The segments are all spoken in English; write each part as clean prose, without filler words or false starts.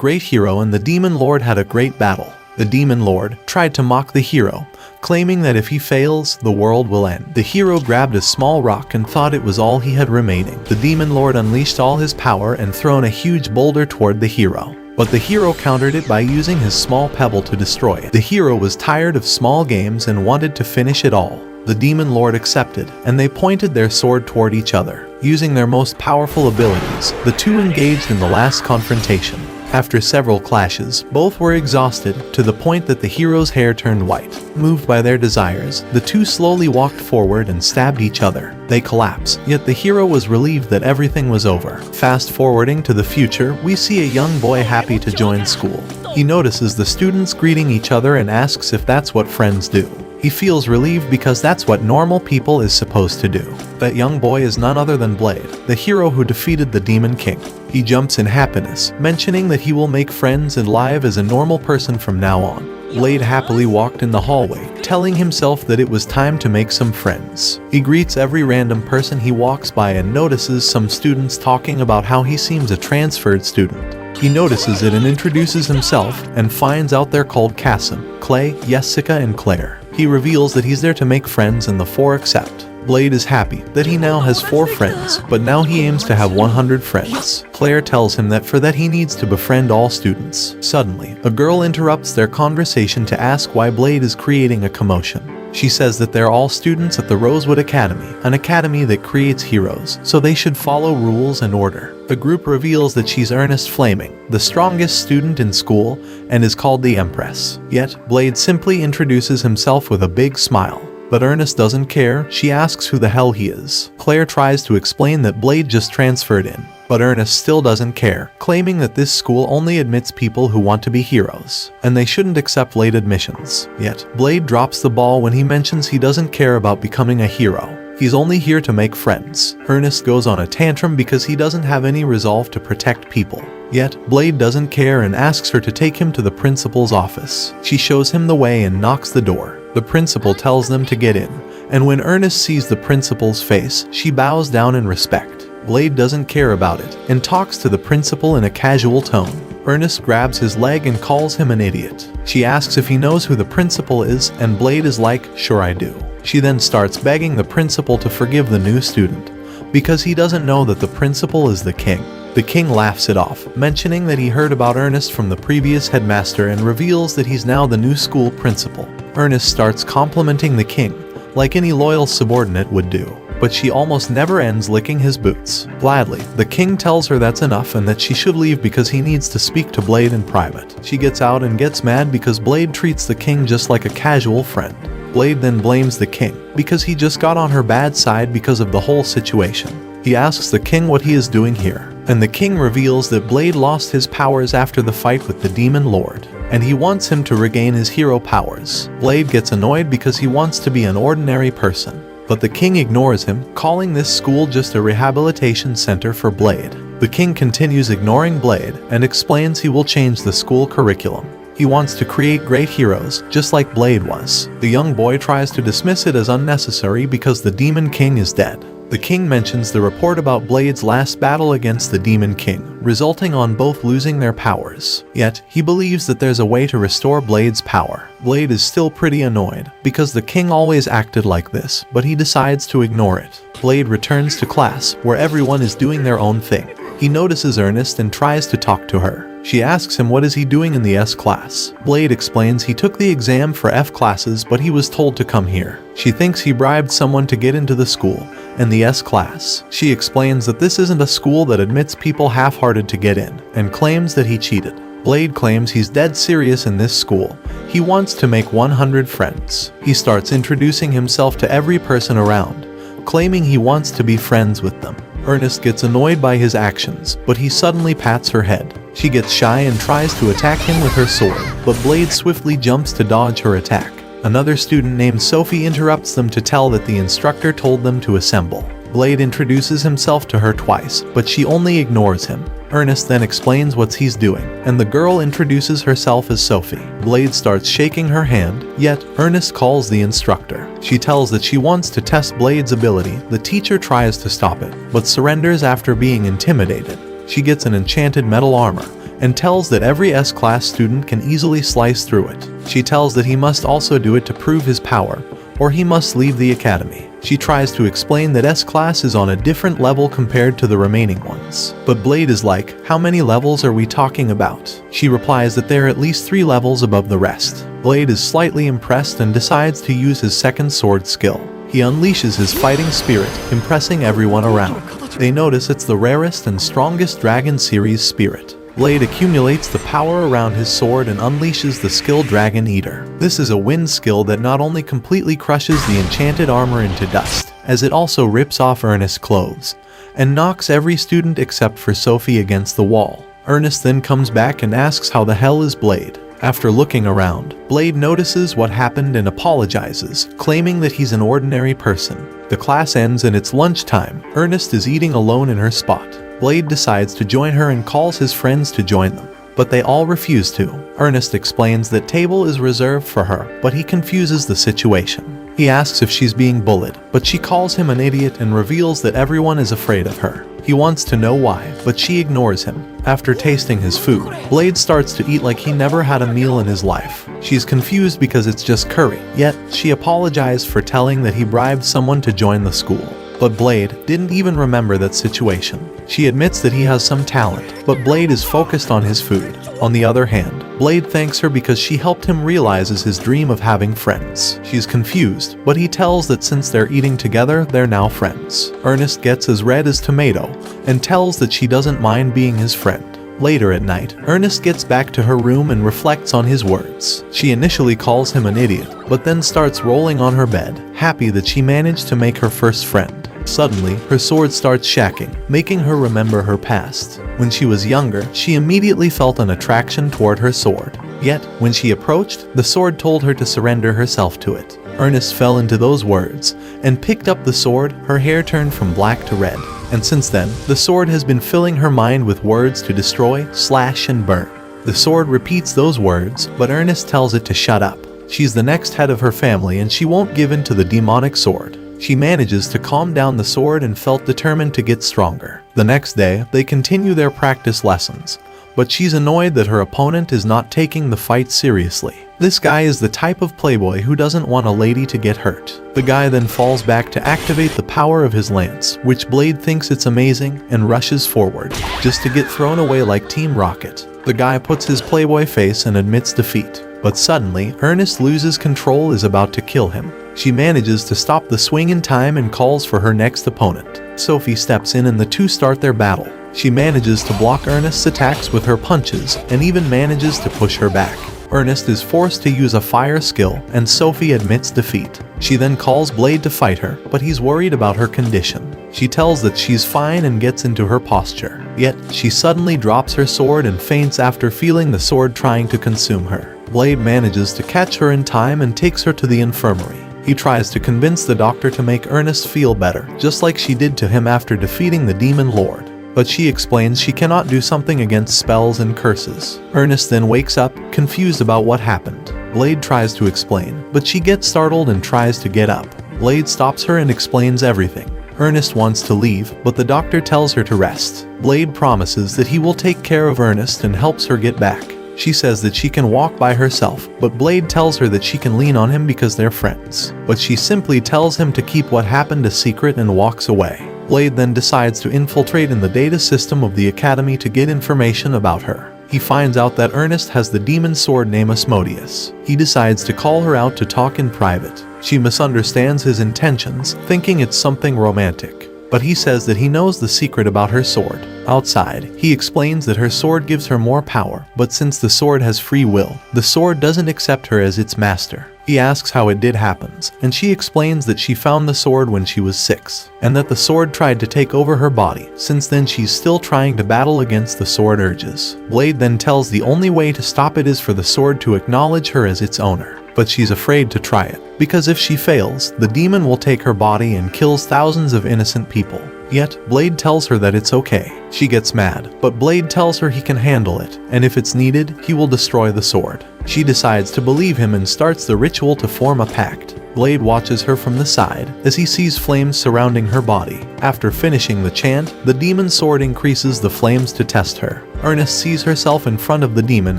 great hero and the Demon Lord had a great battle. The Demon Lord tried to mock the hero, claiming that if he fails, the world will end. The hero grabbed a small rock and thought it was all he had remaining. The Demon Lord unleashed all his power and thrown a huge boulder toward the hero. But the hero countered it by using his small pebble to destroy it. The hero was tired of small games and wanted to finish it all. The Demon Lord accepted, and they pointed their sword toward each other. Using their most powerful abilities, the two engaged in the last confrontation. After several clashes, both were exhausted, to the point that the hero's hair turned white. Moved by their desires, the two slowly walked forward and stabbed each other. They collapsed, yet the hero was relieved that everything was over. Fast forwarding to the future, we see a young boy happy to join school. He notices the students greeting each other and asks if that's what friends do. He feels relieved because that's what normal people is supposed to do. That young boy is none other than Blade, the hero who defeated the Demon King. He jumps in happiness, mentioning that he will make friends and live as a normal person from now on. Blade happily walked in the hallway, telling himself that it was time to make some friends. He greets every random person he walks by and notices some students talking about how he seems a transferred student. He notices it and introduces himself, and finds out they're called Kasim, Clay, Jessica, and Claire. He reveals that he's there to make friends and the four accept. Blade is happy that he now has 4 friends, but now he aims to have 100 friends. Claire tells him that for that he needs to befriend all students. Suddenly, a girl interrupts their conversation to ask why Blade is creating a commotion. She says that they're all students at the Rosewood Academy, an academy that creates heroes, so they should follow rules and order. The group reveals that she's Ernest Flaming, the strongest student in school, and is called the Empress. Yet, Blade simply introduces himself with a big smile. But Ernest doesn't care. She asks who the hell he is. Claire tries to explain that Blade just transferred in, but Ernest still doesn't care, claiming that this school only admits people who want to be heroes, and they shouldn't accept late admissions. Yet, Blade drops the ball when he mentions he doesn't care about becoming a hero. He's only here to make friends. Ernest goes on a tantrum because he doesn't have any resolve to protect people. Yet, Blade doesn't care and asks her to take him to the principal's office. She shows him the way and knocks the door. The principal tells them to get in, and when Ernest sees the principal's face, she bows down in respect. Blade doesn't care about it, and talks to the principal in a casual tone. Ernest grabs his leg and calls him an idiot. She asks if he knows who the principal is, and Blade is like, "Sure I do." She then starts begging the principal to forgive the new student, because he doesn't know that the principal is the king. The king laughs it off, mentioning that he heard about Ernest from the previous headmaster and reveals that he's now the new school principal. Ernest starts complimenting the king, like any loyal subordinate would do, but she almost never ends licking his boots. Gladly, the king tells her that's enough and that she should leave because he needs to speak to Blade in private. She gets out and gets mad because Blade treats the king just like a casual friend. Blade then blames the king, because he just got on her bad side because of the whole situation. He asks the king what he is doing here, and the king reveals that Blade lost his powers after the fight with the Demon Lord, and he wants him to regain his hero powers. Blade gets annoyed because he wants to be an ordinary person, but the king ignores him, calling this school just a rehabilitation center for Blade. The king continues ignoring Blade and explains he will change the school curriculum. He wants to create great heroes, just like Blade was. The young boy tries to dismiss it as unnecessary because the Demon King is dead. The king mentions the report about Blade's last battle against the Demon King, resulting on both losing their powers. Yet, he believes that there's a way to restore Blade's power. Blade is still pretty annoyed, because the king always acted like this, but he decides to ignore it. Blade returns to class, where everyone is doing their own thing. He notices Ernest and tries to talk to her. She asks him what is he doing in the S class. Blade explains he took the exam for F classes but he was told to come here. She thinks he bribed someone to get into the school and the S class. She explains that this isn't a school that admits people half-hearted to get in, and claims that he cheated. Blade claims he's dead serious in this school. He wants to make 100 friends. He starts introducing himself to every person around, claiming he wants to be friends with them. Ernest gets annoyed by his actions, but he suddenly pats her head. She gets shy and tries to attack him with her sword, but Blade swiftly jumps to dodge her attack. Another student named Sophie interrupts them to tell that the instructor told them to assemble. Blade introduces himself to her twice, but she only ignores him. Ernest then explains what he's doing, and the girl introduces herself as Sophie. Blade starts shaking her hand, yet Ernest calls the instructor. She tells that she wants to test Blade's ability. The teacher tries to stop it, but surrenders after being intimidated. She gets an enchanted metal armor, and tells that every S-class student can easily slice through it. She tells that he must also do it to prove his power, or he must leave the academy. She tries to explain that S-class is on a different level compared to the remaining ones. But Blade is like, how many levels are we talking about? She replies that there are at least 3 levels above the rest. Blade is slightly impressed and decides to use his second sword skill. He unleashes his fighting spirit, impressing everyone around. They notice it's the rarest and strongest Dragon series spirit. Blade accumulates the power around his sword and unleashes the skill Dragon Eater. This is a wind skill that not only completely crushes the enchanted armor into dust, as it also rips off Ernest's clothes, and knocks every student except for Sophie against the wall. Ernest then comes back and asks how the hell is Blade. After looking around, Blade notices what happened and apologizes, claiming that he's an ordinary person. The class ends and it's lunchtime. Ernest is eating alone in her spot. Blade decides to join her and calls his friends to join them, but they all refuse to. Ernest explains that table is reserved for her, but he confuses the situation. He asks if she's being bullied, but she calls him an idiot and reveals that everyone is afraid of her. He wants to know why, but she ignores him. After tasting his food, Blade starts to eat like he never had a meal in his life. She's confused because it's just curry, yet she apologized for telling that he bribed someone to join the school. But Blade didn't even remember that situation. She admits that he has some talent, but Blade is focused on his food. On the other hand, Blade thanks her because she helped him realize his dream of having friends. She's confused, but he tells that since they're eating together, they're now friends. Ernest gets as red as tomato and tells that she doesn't mind being his friend. Later at night, Ernest gets back to her room and reflects on his words. She initially calls him an idiot, but then starts rolling on her bed, happy that she managed to make her first friend. Suddenly, her sword starts shacking, making her remember her past. When she was younger, she immediately felt an attraction toward her sword. Yet, when she approached, the sword told her to surrender herself to it. Ernest fell into those words and picked up the sword. Her hair turned from black to red. And since then, the sword has been filling her mind with words to destroy, slash, and burn. The sword repeats those words, but Ernest tells it to shut up. She's the next head of her family and she won't give in to the demonic sword. She manages to calm down the sword and felt determined to get stronger. The next day, they continue their practice lessons, but she's annoyed that her opponent is not taking the fight seriously. This guy is the type of playboy who doesn't want a lady to get hurt. The guy then falls back to activate the power of his lance, which Blade thinks it's amazing and rushes forward, just to get thrown away like Team Rocket. The guy puts his playboy face and admits defeat, but suddenly, Ernest loses control, is about to kill him. She manages to stop the swing in time and calls for her next opponent. Sophie steps in and the two start their battle. She manages to block Ernest's attacks with her punches and even manages to push her back. Ernest is forced to use a fire skill and Sophie admits defeat. She then calls Blade to fight her, but he's worried about her condition. She tells that she's fine and gets into her posture. Yet, she suddenly drops her sword and faints after feeling the sword trying to consume her. Blade manages to catch her in time and takes her to the infirmary. He tries to convince the doctor to make Ernest feel better, just like she did to him after defeating the Demon Lord. But she explains she cannot do something against spells and curses. Ernest then wakes up, confused about what happened. Blade tries to explain, but she gets startled and tries to get up. Blade stops her and explains everything. Ernest wants to leave, but the doctor tells her to rest. Blade promises that he will take care of Ernest and helps her get back. She says that she can walk by herself, but Blade tells her that she can lean on him because they're friends. But she simply tells him to keep what happened a secret and walks away. Blade then decides to infiltrate in the data system of the academy to get information about her. He finds out that Ernest has the demon sword named Asmodeus. He decides to call her out to talk in private. She misunderstands his intentions, thinking it's something romantic. But he says that he knows the secret about her sword. Outside, he explains that her sword gives her more power, but since the sword has free will, the sword doesn't accept her as its master. He asks how it did happen, and she explains that she found the sword when she was 6, and that the sword tried to take over her body. Since then she's still trying to battle against the sword urges. Blade then tells the only way to stop it is for the sword to acknowledge her as its owner. But she's afraid to try it, because if she fails, the demon will take her body and kills thousands of innocent people. Yet, Blade tells her that it's okay. She gets mad, but Blade tells her he can handle it, and if it's needed, he will destroy the sword. She decides to believe him and starts the ritual to form a pact. Blade watches her from the side as he sees flames surrounding her body. After finishing the chant, the demon sword increases the flames to test her. Ernest sees herself in front of the demon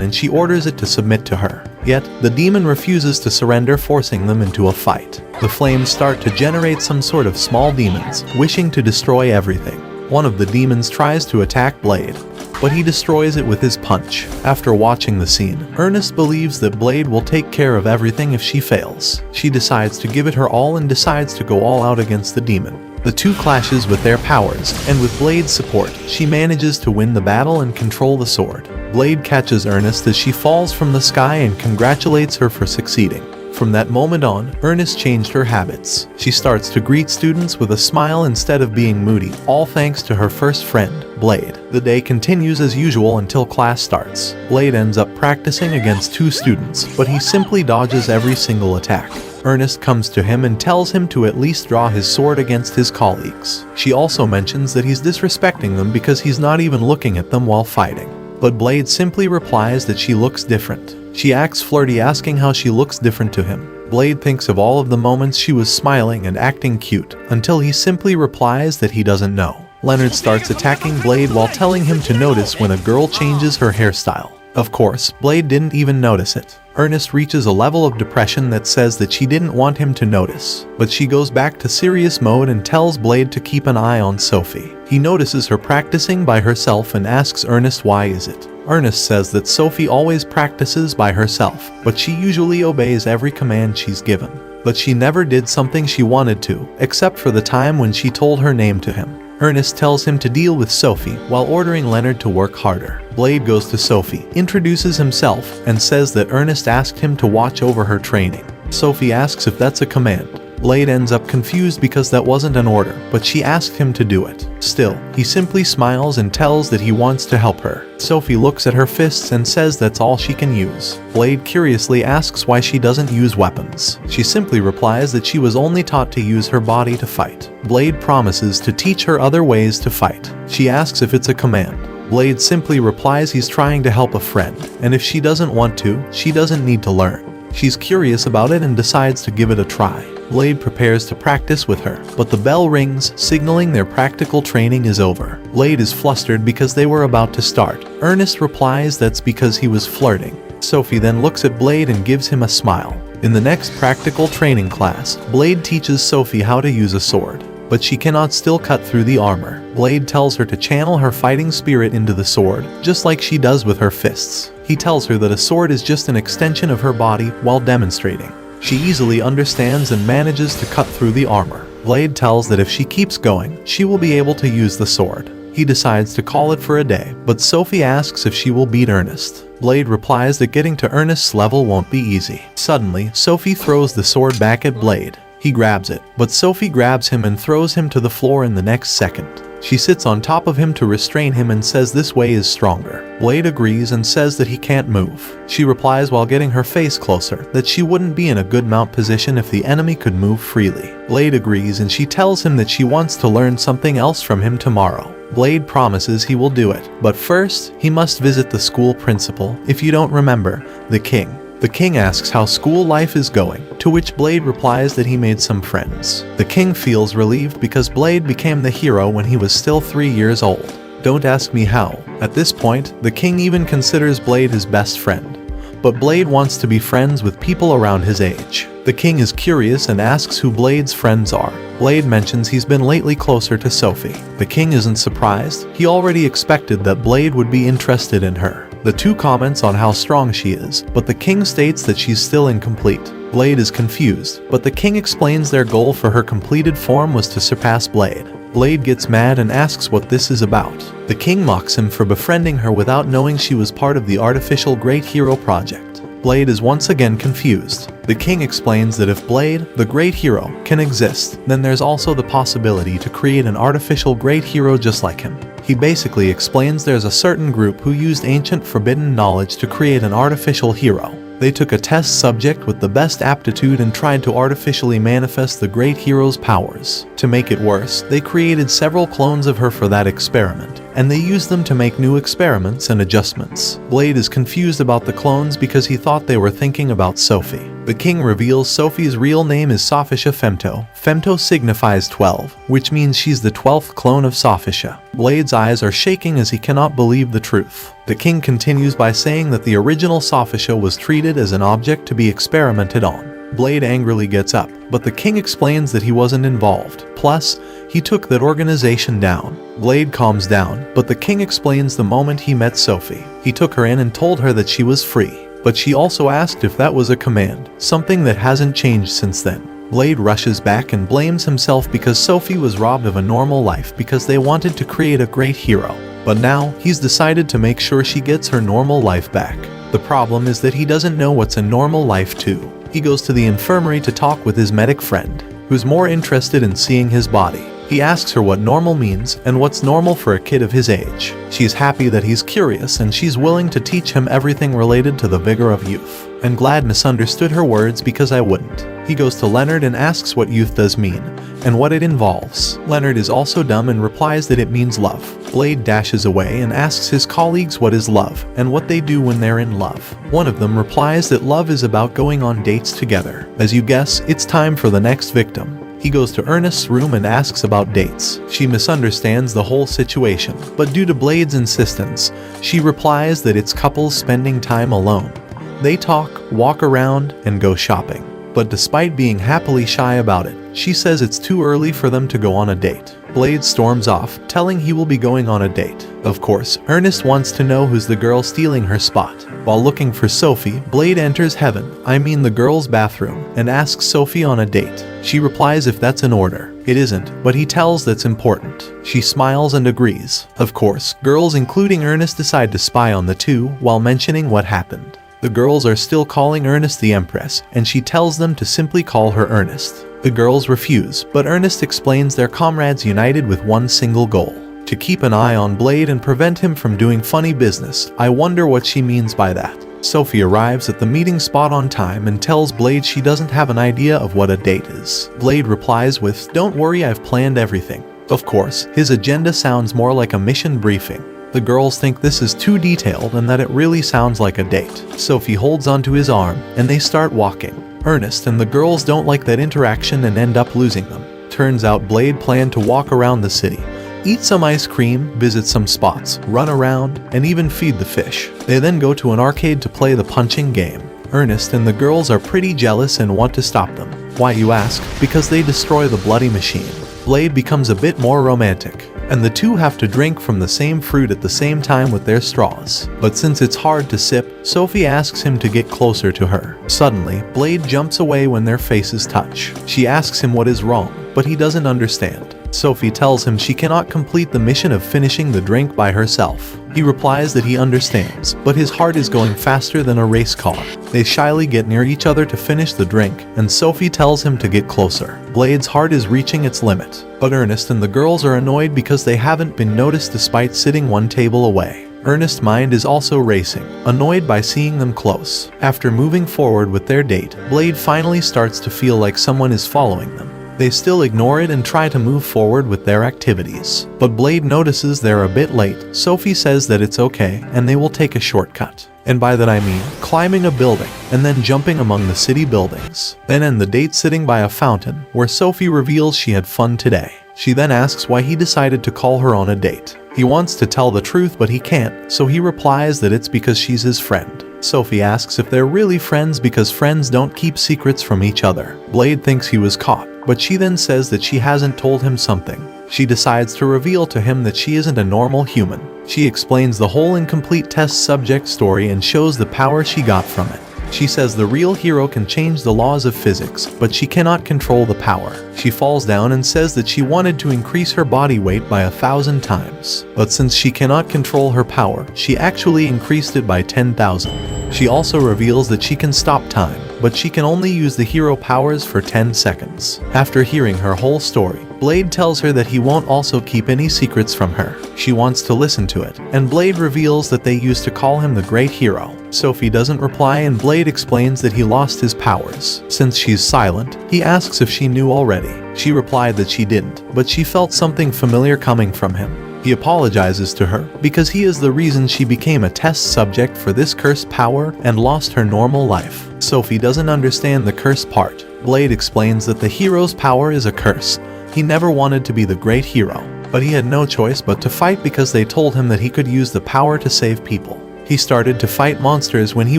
and she orders it to submit to her. Yet, the demon refuses to surrender, forcing them into a fight. The flames start to generate some sort of small demons, wishing to destroy everything. One of the demons tries to attack Blade, but he destroys it with his punch. After watching the scene, Ernest believes that Blade will take care of everything if she fails. She decides to give it her all and decides to go all out against the demon. The two clashes with their powers, and with Blade's support, she manages to win the battle and control the sword. Blade catches Ernest as she falls from the sky and congratulates her for succeeding. From that moment on, Ernest changed her habits. She starts to greet students with a smile instead of being moody, all thanks to her first friend, Blade. The day continues as usual until class starts. Blade ends up practicing against two students, but he simply dodges every single attack. Ernest comes to him and tells him to at least draw his sword against his colleagues. She also mentions that he's disrespecting them because he's not even looking at them while fighting. But Blade simply replies that she looks different. She acts flirty, asking how she looks different to him. Blade thinks of all of the moments she was smiling and acting cute, until he simply replies that he doesn't know. Leonard starts attacking Blade while telling him to notice when a girl changes her hairstyle. Of course, Blade didn't even notice it. Ernest reaches a level of depression that says that she didn't want him to notice, but she goes back to serious mode and tells Blade to keep an eye on Sophie. He notices her practicing by herself and asks Ernest why is it. Ernest says that Sophie always practices by herself, but she usually obeys every command she's given. But she never did something she wanted to, except for the time when she told her name to him. Ernest tells him to deal with Sophie while ordering Leonard to work harder. Blade goes to Sophie, introduces himself, and says that Ernest asked him to watch over her training. Sophie asks if that's a command. Blade ends up confused because that wasn't an order, but she asked him to do it. Still, he simply smiles and tells that he wants to help her. Sophie looks at her fists and says that's all she can use. Blade curiously asks why she doesn't use weapons. She simply replies that she was only taught to use her body to fight. Blade promises to teach her other ways to fight. She asks if it's a command. Blade simply replies he's trying to help a friend, and if she doesn't want to, she doesn't need to learn. She's curious about it and decides to give it a try. Blade prepares to practice with her, but the bell rings, signaling their practical training is over. Blade is flustered because they were about to start. Ernest replies that's because he was flirting. Sophie then looks at Blade and gives him a smile. In the next practical training class, Blade teaches Sophie how to use a sword, but she cannot still cut through the armor. Blade tells her to channel her fighting spirit into the sword, just like she does with her fists. He tells her that a sword is just an extension of her body while demonstrating. She easily understands and manages to cut through the armor. Blade tells that if she keeps going, she will be able to use the sword. He decides to call it for a day, but Sophie asks if she will beat Ernest. Blade replies that getting to Ernest's level won't be easy. Suddenly, Sophie throws the sword back at Blade. He grabs it, but Sophie grabs him and throws him to the floor in the next second. She sits on top of him to restrain him and says this way is stronger. Blade agrees and says that he can't move. She replies while getting her face closer that she wouldn't be in a good mount position if the enemy could move freely. Blade agrees and she tells him that she wants to learn something else from him tomorrow. Blade promises he will do it, but first, he must visit the school principal, if you don't remember, the king. The king asks how school life is going, to which Blade replies that he made some friends. The king feels relieved because Blade became the hero when he was still 3 years old. Don't ask me how. At this point, the king even considers Blade his best friend. But Blade wants to be friends with people around his age. The king is curious and asks who Blade's friends are. Blade mentions he's been lately closer to Sophie. The king isn't surprised. He already expected that Blade would be interested in her. The two comments on how strong she is, but the king states that she's still incomplete. Blade is confused, but the king explains their goal for her completed form was to surpass Blade. Blade gets mad and asks what this is about. The king mocks him for befriending her without knowing she was part of the artificial Great Hero project. Blade is once again confused. The king explains that if Blade, the Great Hero, can exist, then there's also the possibility to create an artificial Great Hero just like him. He basically explains there's a certain group who used ancient forbidden knowledge to create an artificial hero. They took a test subject with the best aptitude and tried to artificially manifest the Great Hero's powers. To make it worse, they created several clones of her for that experiment, and they used them to make new experiments and adjustments. Blade is confused about the clones because he thought they were thinking about Sophie. The king reveals Sophie's real name is Sophicia Femto. Femto signifies 12, which means she's the 12th clone of Sophicia. Blade's eyes are shaking as he cannot believe the truth. The king continues by saying that the original Sophicia was treated as an object to be experimented on. Blade angrily gets up, but the king explains that he wasn't involved. Plus, he took that organization down. Blade calms down, but the king explains the moment he met Sophie. He took her in and told her that she was free, but she also asked if that was a command, something that hasn't changed since then. Blade rushes back and blames himself because Sophie was robbed of a normal life because they wanted to create a great hero. But now, he's decided to make sure she gets her normal life back. The problem is that he doesn't know what's a normal life too. He goes to the infirmary to talk with his medic friend, who's more interested in seeing his body. He asks her what normal means and what's normal for a kid of his age. She's happy that he's curious and she's willing to teach him everything related to the vigor of youth. And Glad misunderstood her words because I wouldn't. He goes to Leonard and asks what youth does mean and what it involves. Leonard is also dumb and replies that it means love. Blade dashes away and asks his colleagues what is love and what they do when they're in love. One of them replies that love is about going on dates together. As you guess, it's time for the next victim. He goes to Ernest's room and asks about dates. She misunderstands the whole situation, but due to Blade's insistence, she replies that it's couples spending time alone. They talk, walk around, and go shopping. But despite being happily shy about it, she says it's too early for them to go on a date. Blade storms off, telling he will be going on a date. Of course, Ernest wants to know who's the girl stealing her spot. While looking for Sophie, Blade enters the girl's bathroom, and asks Sophie on a date. She replies if that's an order. It isn't, but he tells that's important. She smiles and agrees. Of course, girls including Ernest decide to spy on the two while mentioning what happened. The girls are still calling Ernest the Empress, and she tells them to simply call her Ernest. The girls refuse, but Ernest explains their comrades united with one single goal: to keep an eye on Blade and prevent him from doing funny business. I wonder what she means by that. Sophie arrives at the meeting spot on time and tells Blade she doesn't have an idea of what a date is. Blade replies with, "Don't worry, I've planned everything." Of course, his agenda sounds more like a mission briefing. The girls think this is too detailed and that it really sounds like a date. Sophie holds onto his arm, and they start walking. Ernest and the girls don't like that interaction and end up losing them. Turns out Blade planned to walk around the city, eat some ice cream, visit some spots, run around, and even feed the fish. They then go to an arcade to play the punching game. Ernest and the girls are pretty jealous and want to stop them. Why, you ask? Because they destroy the bloody machine. Blade becomes a bit more romantic, and the two have to drink from the same fruit at the same time with their straws. But since it's hard to sip, Sophie asks him to get closer to her. Suddenly, Blade jumps away when their faces touch. She asks him what is wrong, but he doesn't understand. Sophie tells him she cannot complete the mission of finishing the drink by herself. He replies that he understands, but his heart is going faster than a race car. They shyly get near each other to finish the drink, and Sophie tells him to get closer. Blade's heart is reaching its limit, but Ernest and the girls are annoyed because they haven't been noticed despite sitting one table away. Ernest's mind is also racing, annoyed by seeing them close. After moving forward with their date, Blade finally starts to feel like someone is following them. They still ignore it and try to move forward with their activities. But Blade notices they're a bit late. Sophie says that it's okay and they will take a shortcut. And by that I mean climbing a building and then jumping among the city buildings. Then end the date sitting by a fountain where Sophie reveals she had fun today. She then asks why he decided to call her on a date. He wants to tell the truth but he can't, so he replies that it's because she's his friend. Sophie asks if they're really friends because friends don't keep secrets from each other. Blade thinks he was caught, but she then says that she hasn't told him something. She decides to reveal to him that she isn't a normal human. She explains the whole incomplete test subject story and shows the power she got from it. She says the real hero can change the laws of physics, but she cannot control the power. She falls down and says that she wanted to increase her body weight by 1,000 times. But since she cannot control her power, she actually increased it by 10,000. She also reveals that she can stop time, but she can only use the hero powers for 10 seconds. After hearing her whole story, Blade tells her that he won't also keep any secrets from her. She wants to listen to it, and Blade reveals that they used to call him the Great Hero. Sophie doesn't reply and Blade explains that he lost his powers. Since she's silent, he asks if she knew already. She replied that she didn't, but she felt something familiar coming from him. He apologizes to her because he is the reason she became a test subject for this cursed power and lost her normal life. Sophie doesn't understand the curse part. Blade explains that the hero's power is a curse. He never wanted to be the great hero, but he had no choice but to fight because they told him that he could use the power to save people. He started to fight monsters when he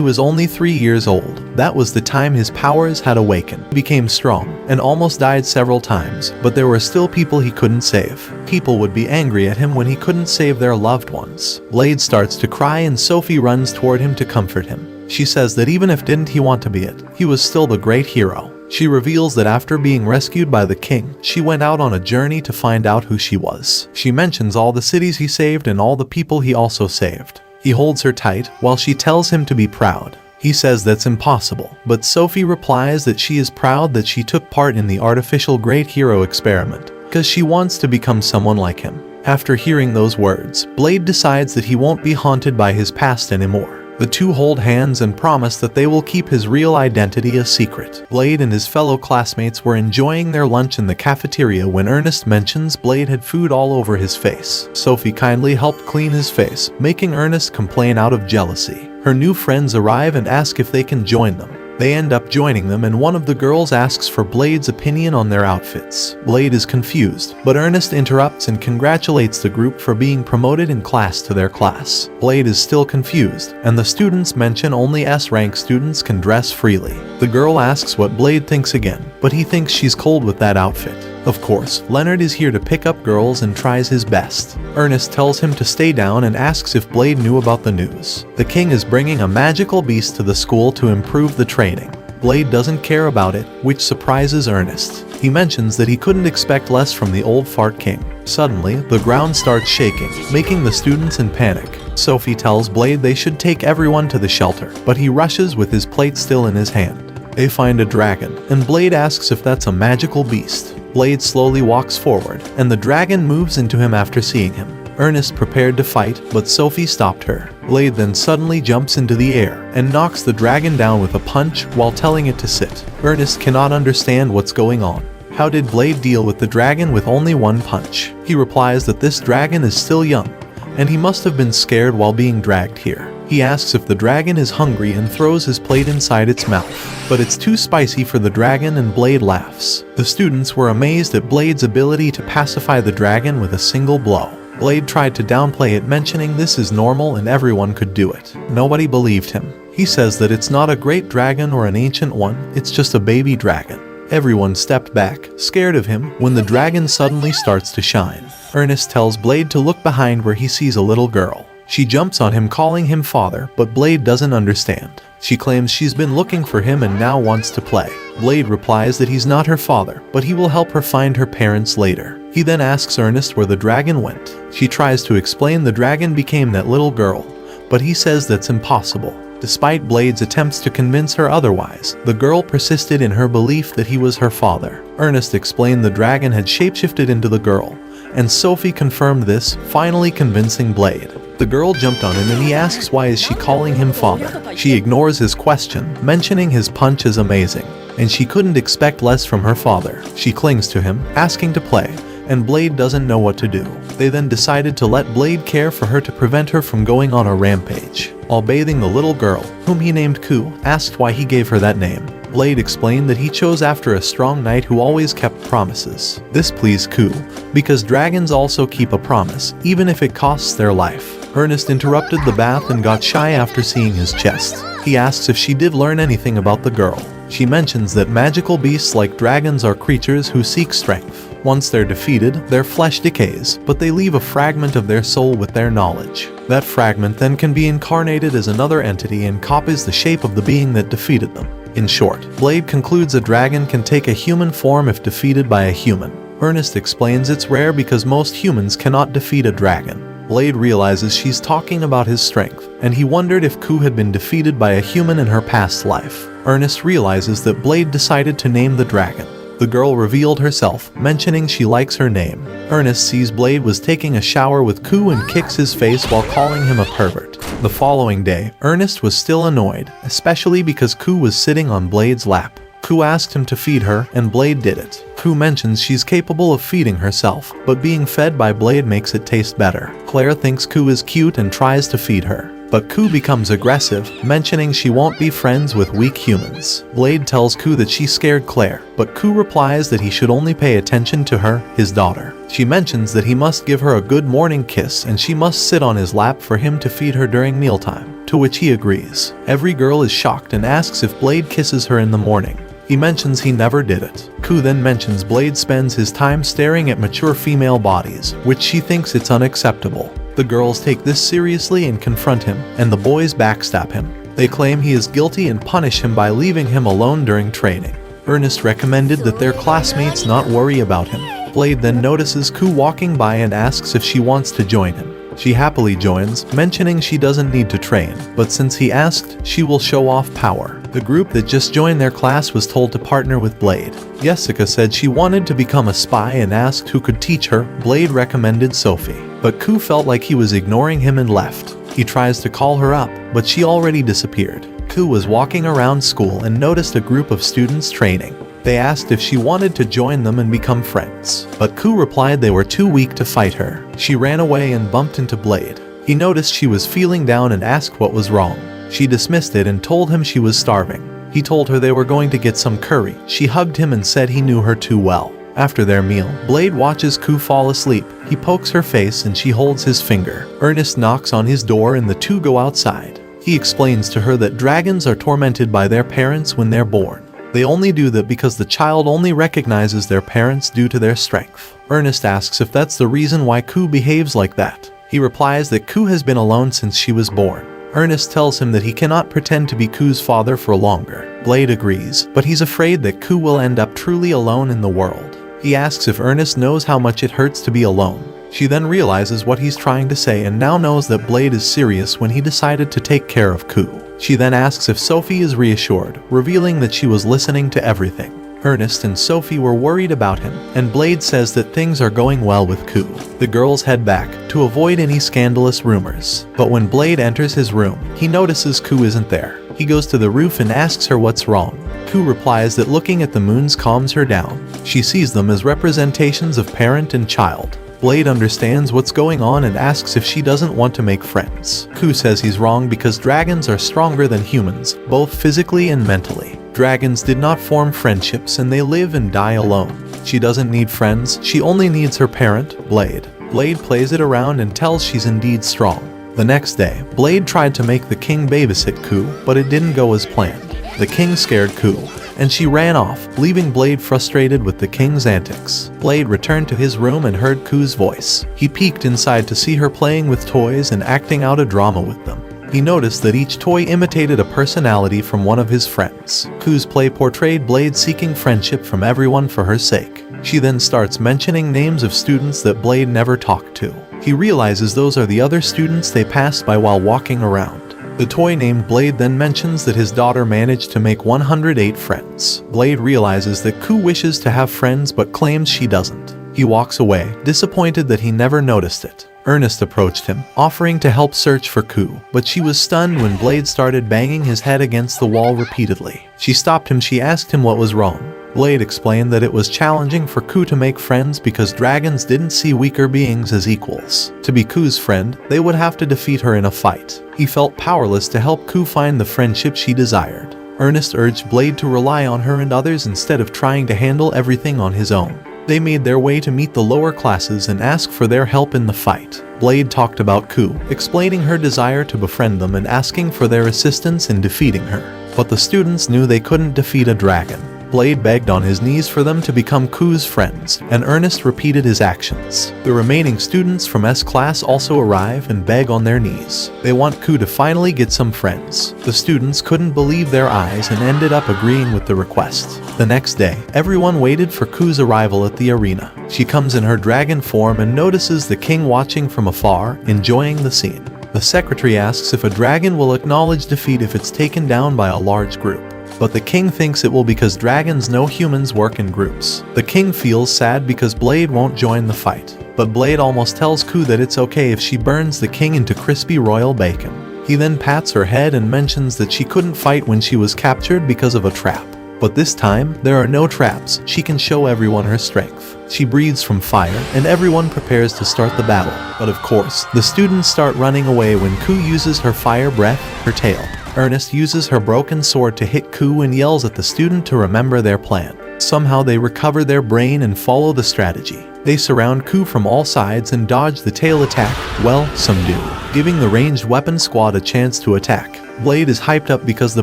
was only 3 years old. That was the time his powers had awakened. He became strong and almost died several times, but there were still people he couldn't save. People would be angry at him when he couldn't save their loved ones. Blade starts to cry and Sophie runs toward him to comfort him. She says that even if didn't he want to be it, he was still the great hero. She reveals that after being rescued by the king, she went out on a journey to find out who she was. She mentions all the cities he saved and all the people he also saved. He holds her tight while she tells him to be proud. He says that's impossible, but Sophie replies that she is proud that she took part in the artificial great hero experiment, because she wants to become someone like him. After hearing those words, Blade decides that he won't be haunted by his past anymore. The two hold hands and promise that they will keep his real identity a secret. Blade and his fellow classmates were enjoying their lunch in the cafeteria when Ernest mentions Blade had food all over his face. Sophie kindly helped clean his face, making Ernest complain out of jealousy. Her new friends arrive and ask if they can join them. They end up joining them and one of the girls asks for Blade's opinion on their outfits. Blade is confused, but Ernest interrupts and congratulates the group for being promoted in class to their class. Blade is still confused, and the students mention only S-rank students can dress freely. The girl asks what Blade thinks again, but he thinks she's cold with that outfit. Of course, Leonard is here to pick up girls and tries his best. Ernest tells him to stay down and asks if Blade knew about the news. The king is bringing a magical beast to the school to improve the training. Blade doesn't care about it, which surprises Ernest. He mentions that he couldn't expect less from the old fart king. Suddenly, the ground starts shaking, making the students in panic. Sophie tells Blade they should take everyone to the shelter, but he rushes with his plate still in his hand. They find a dragon, and Blade asks if that's a magical beast. Blade slowly walks forward, and the dragon moves into him after seeing him. Ernest prepared to fight, but Sophie stopped her. Blade then suddenly jumps into the air and knocks the dragon down with a punch while telling it to sit. Ernest cannot understand what's going on. How did Blade deal with the dragon with only one punch? He replies that this dragon is still young, and he must have been scared while being dragged here. He asks if the dragon is hungry and throws his plate inside its mouth, but it's too spicy for the dragon and Blade laughs. The students were amazed at Blade's ability to pacify the dragon with a single blow. Blade tried to downplay it, mentioning this is normal and everyone could do it. Nobody believed him. He says that it's not a great dragon or an ancient one, it's just a baby dragon. Everyone stepped back, scared of him, when the dragon suddenly starts to shine. Ernest tells Blade to look behind where he sees a little girl. She jumps on him calling him father, but Blade doesn't understand. She claims she's been looking for him and now wants to play. Blade replies that he's not her father, but he will help her find her parents later. He then asks Ernest where the dragon went. She tries to explain the dragon became that little girl, but he says that's impossible. Despite Blade's attempts to convince her otherwise, the girl persisted in her belief that he was her father. Ernest explained the dragon had shapeshifted into the girl, and Sophie confirmed this, finally convincing Blade. The girl jumped on him and he asks why is she calling him father. She ignores his question, mentioning his punch is amazing, and she couldn't expect less from her father. She clings to him, asking to play, and Blade doesn't know what to do. They then decided to let Blade care for her to prevent her from going on a rampage. While bathing the little girl, whom he named Ku, asked why he gave her that name. Blade explained that he chose after a strong knight who always kept promises. This pleased Ku, because dragons also keep a promise, even if it costs their life. Ernest interrupted the bath and got shy after seeing his chest. He asks if she did learn anything about the girl. She mentions that magical beasts like dragons are creatures who seek strength. Once they're defeated, their flesh decays, but they leave a fragment of their soul with their knowledge. That fragment then can be incarnated as another entity and copies the shape of the being that defeated them. In short, Blade concludes a dragon can take a human form if defeated by a human. Ernest explains it's rare because most humans cannot defeat a dragon. Blade realizes she's talking about his strength, and he wondered if Ku had been defeated by a human in her past life. Ernest realizes that Blade decided to name the dragon. The girl revealed herself, mentioning she likes her name. Ernest sees Blade was taking a shower with Ku and kicks his face while calling him a pervert. The following day, Ernest was still annoyed, especially because Ku was sitting on Blade's lap. Ku asked him to feed her, and Blade did it. Ku mentions she's capable of feeding herself, but being fed by Blade makes it taste better. Claire thinks Ku is cute and tries to feed her, but Ku becomes aggressive, mentioning she won't be friends with weak humans. Blade tells Ku that she scared Claire, but Ku replies that he should only pay attention to her, his daughter. She mentions that he must give her a good morning kiss and she must sit on his lap for him to feed her during mealtime, to which he agrees. Every girl is shocked and asks if Blade kisses her in the morning. He mentions he never did it. Ku then mentions Blade spends his time staring at mature female bodies, which she thinks it's unacceptable. The girls take this seriously and confront him, and the boys backstab him. They claim he is guilty and punish him by leaving him alone during training. Ernest recommended that their classmates not worry about him. Blade then notices Ku walking by and asks if she wants to join him. She happily joins, mentioning she doesn't need to train, but since he asked, she will show off power. The group that just joined their class was told to partner with Blade. Jessica said she wanted to become a spy and asked who could teach her. Blade recommended Sophie, but Ku felt like he was ignoring him and left. He tries to call her up, but she already disappeared. Ku was walking around school and noticed a group of students training. They asked if she wanted to join them and become friends, but Ku replied they were too weak to fight her. She ran away and bumped into Blade. He noticed she was feeling down and asked what was wrong. She dismissed it and told him she was starving. He told her they were going to get some curry. She hugged him and said he knew her too well. After their meal, Blade watches Ku fall asleep. He pokes her face and she holds his finger. Ernest knocks on his door and the two go outside. He explains to her that dragons are tormented by their parents when they're born. They only do that because the child only recognizes their parents due to their strength. Ernest asks if that's the reason why Ku behaves like that. He replies that Ku has been alone since she was born. Ernest tells him that he cannot pretend to be Ku's father for longer. Blade agrees, but he's afraid that Ku will end up truly alone in the world. He asks if Ernest knows how much it hurts to be alone. She then realizes what he's trying to say and now knows that Blade is serious when he decided to take care of Ku. She then asks if Sophie is reassured, revealing that she was listening to everything. Ernest and Sophie were worried about him, and Blade says that things are going well with Ku. The girls head back to avoid any scandalous rumors, but when Blade enters his room, he notices Ku isn't there. He goes to the roof and asks her what's wrong. Ku replies that looking at the moons calms her down. She sees them as representations of parent and child. Blade understands what's going on and asks if she doesn't want to make friends. Ku says he's wrong because dragons are stronger than humans, both physically and mentally. Dragons did not form friendships and they live and die alone. She doesn't need friends, she only needs her parent, Blade. Blade plays it around and tells she's indeed strong. The next day, Blade tried to make the king babysit Ku, but it didn't go as planned. The king scared Ku, and she ran off, leaving Blade frustrated with the king's antics. Blade returned to his room and heard Ku's voice. He peeked inside to see her playing with toys and acting out a drama with them. He noticed that each toy imitated a personality from one of his friends. Ku's play portrayed Blade seeking friendship from everyone for her sake. She then starts mentioning names of students that Blade never talked to. He realizes those are the other students they passed by while walking around. The toy named Blade then mentions that his daughter managed to make 108 friends. Blade realizes that Ku wishes to have friends but claims she doesn't. He walks away, disappointed that he never noticed it. Ernest approached him, offering to help search for Ku, but she was stunned when Blade started banging his head against the wall repeatedly. She stopped him. She asked him what was wrong. Blade explained that it was challenging for Ku to make friends because dragons didn't see weaker beings as equals. To be Ku's friend, they would have to defeat her in a fight. He felt powerless to help Ku find the friendship she desired. Ernest urged Blade to rely on her and others instead of trying to handle everything on his own. They made their way to meet the lower classes and ask for their help in the fight. Blade talked about Ku, explaining her desire to befriend them and asking for their assistance in defeating her. But the students knew they couldn't defeat a dragon. Blade begged on his knees for them to become Ku's friends, and Ernest repeated his actions. The remaining students from S class also arrive and beg on their knees. They want Ku to finally get some friends. The students couldn't believe their eyes and ended up agreeing with the request. The next day, everyone waited for Ku's arrival at the arena. She comes in her dragon form and notices the king watching from afar, enjoying the scene. The secretary asks if a dragon will acknowledge defeat if it's taken down by a large group. But the king thinks it will because dragons know humans work in groups. The king feels sad because Blade won't join the fight. But Blade almost tells Ku that it's okay if she burns the king into crispy royal bacon. He then pats her head and mentions that she couldn't fight when she was captured because of a trap. But this time, there are no traps. She can show everyone her strength. She breathes from fire, and everyone prepares to start the battle. But of course, the students start running away when Ku uses her fire breath, her tail. Ernest uses her broken sword to hit Ku and yells at the student to remember their plan. Somehow they recover their brain and follow the strategy. They surround Ku from all sides and dodge the tail attack, well, some do, giving the ranged weapon squad a chance to attack. Blade is hyped up because the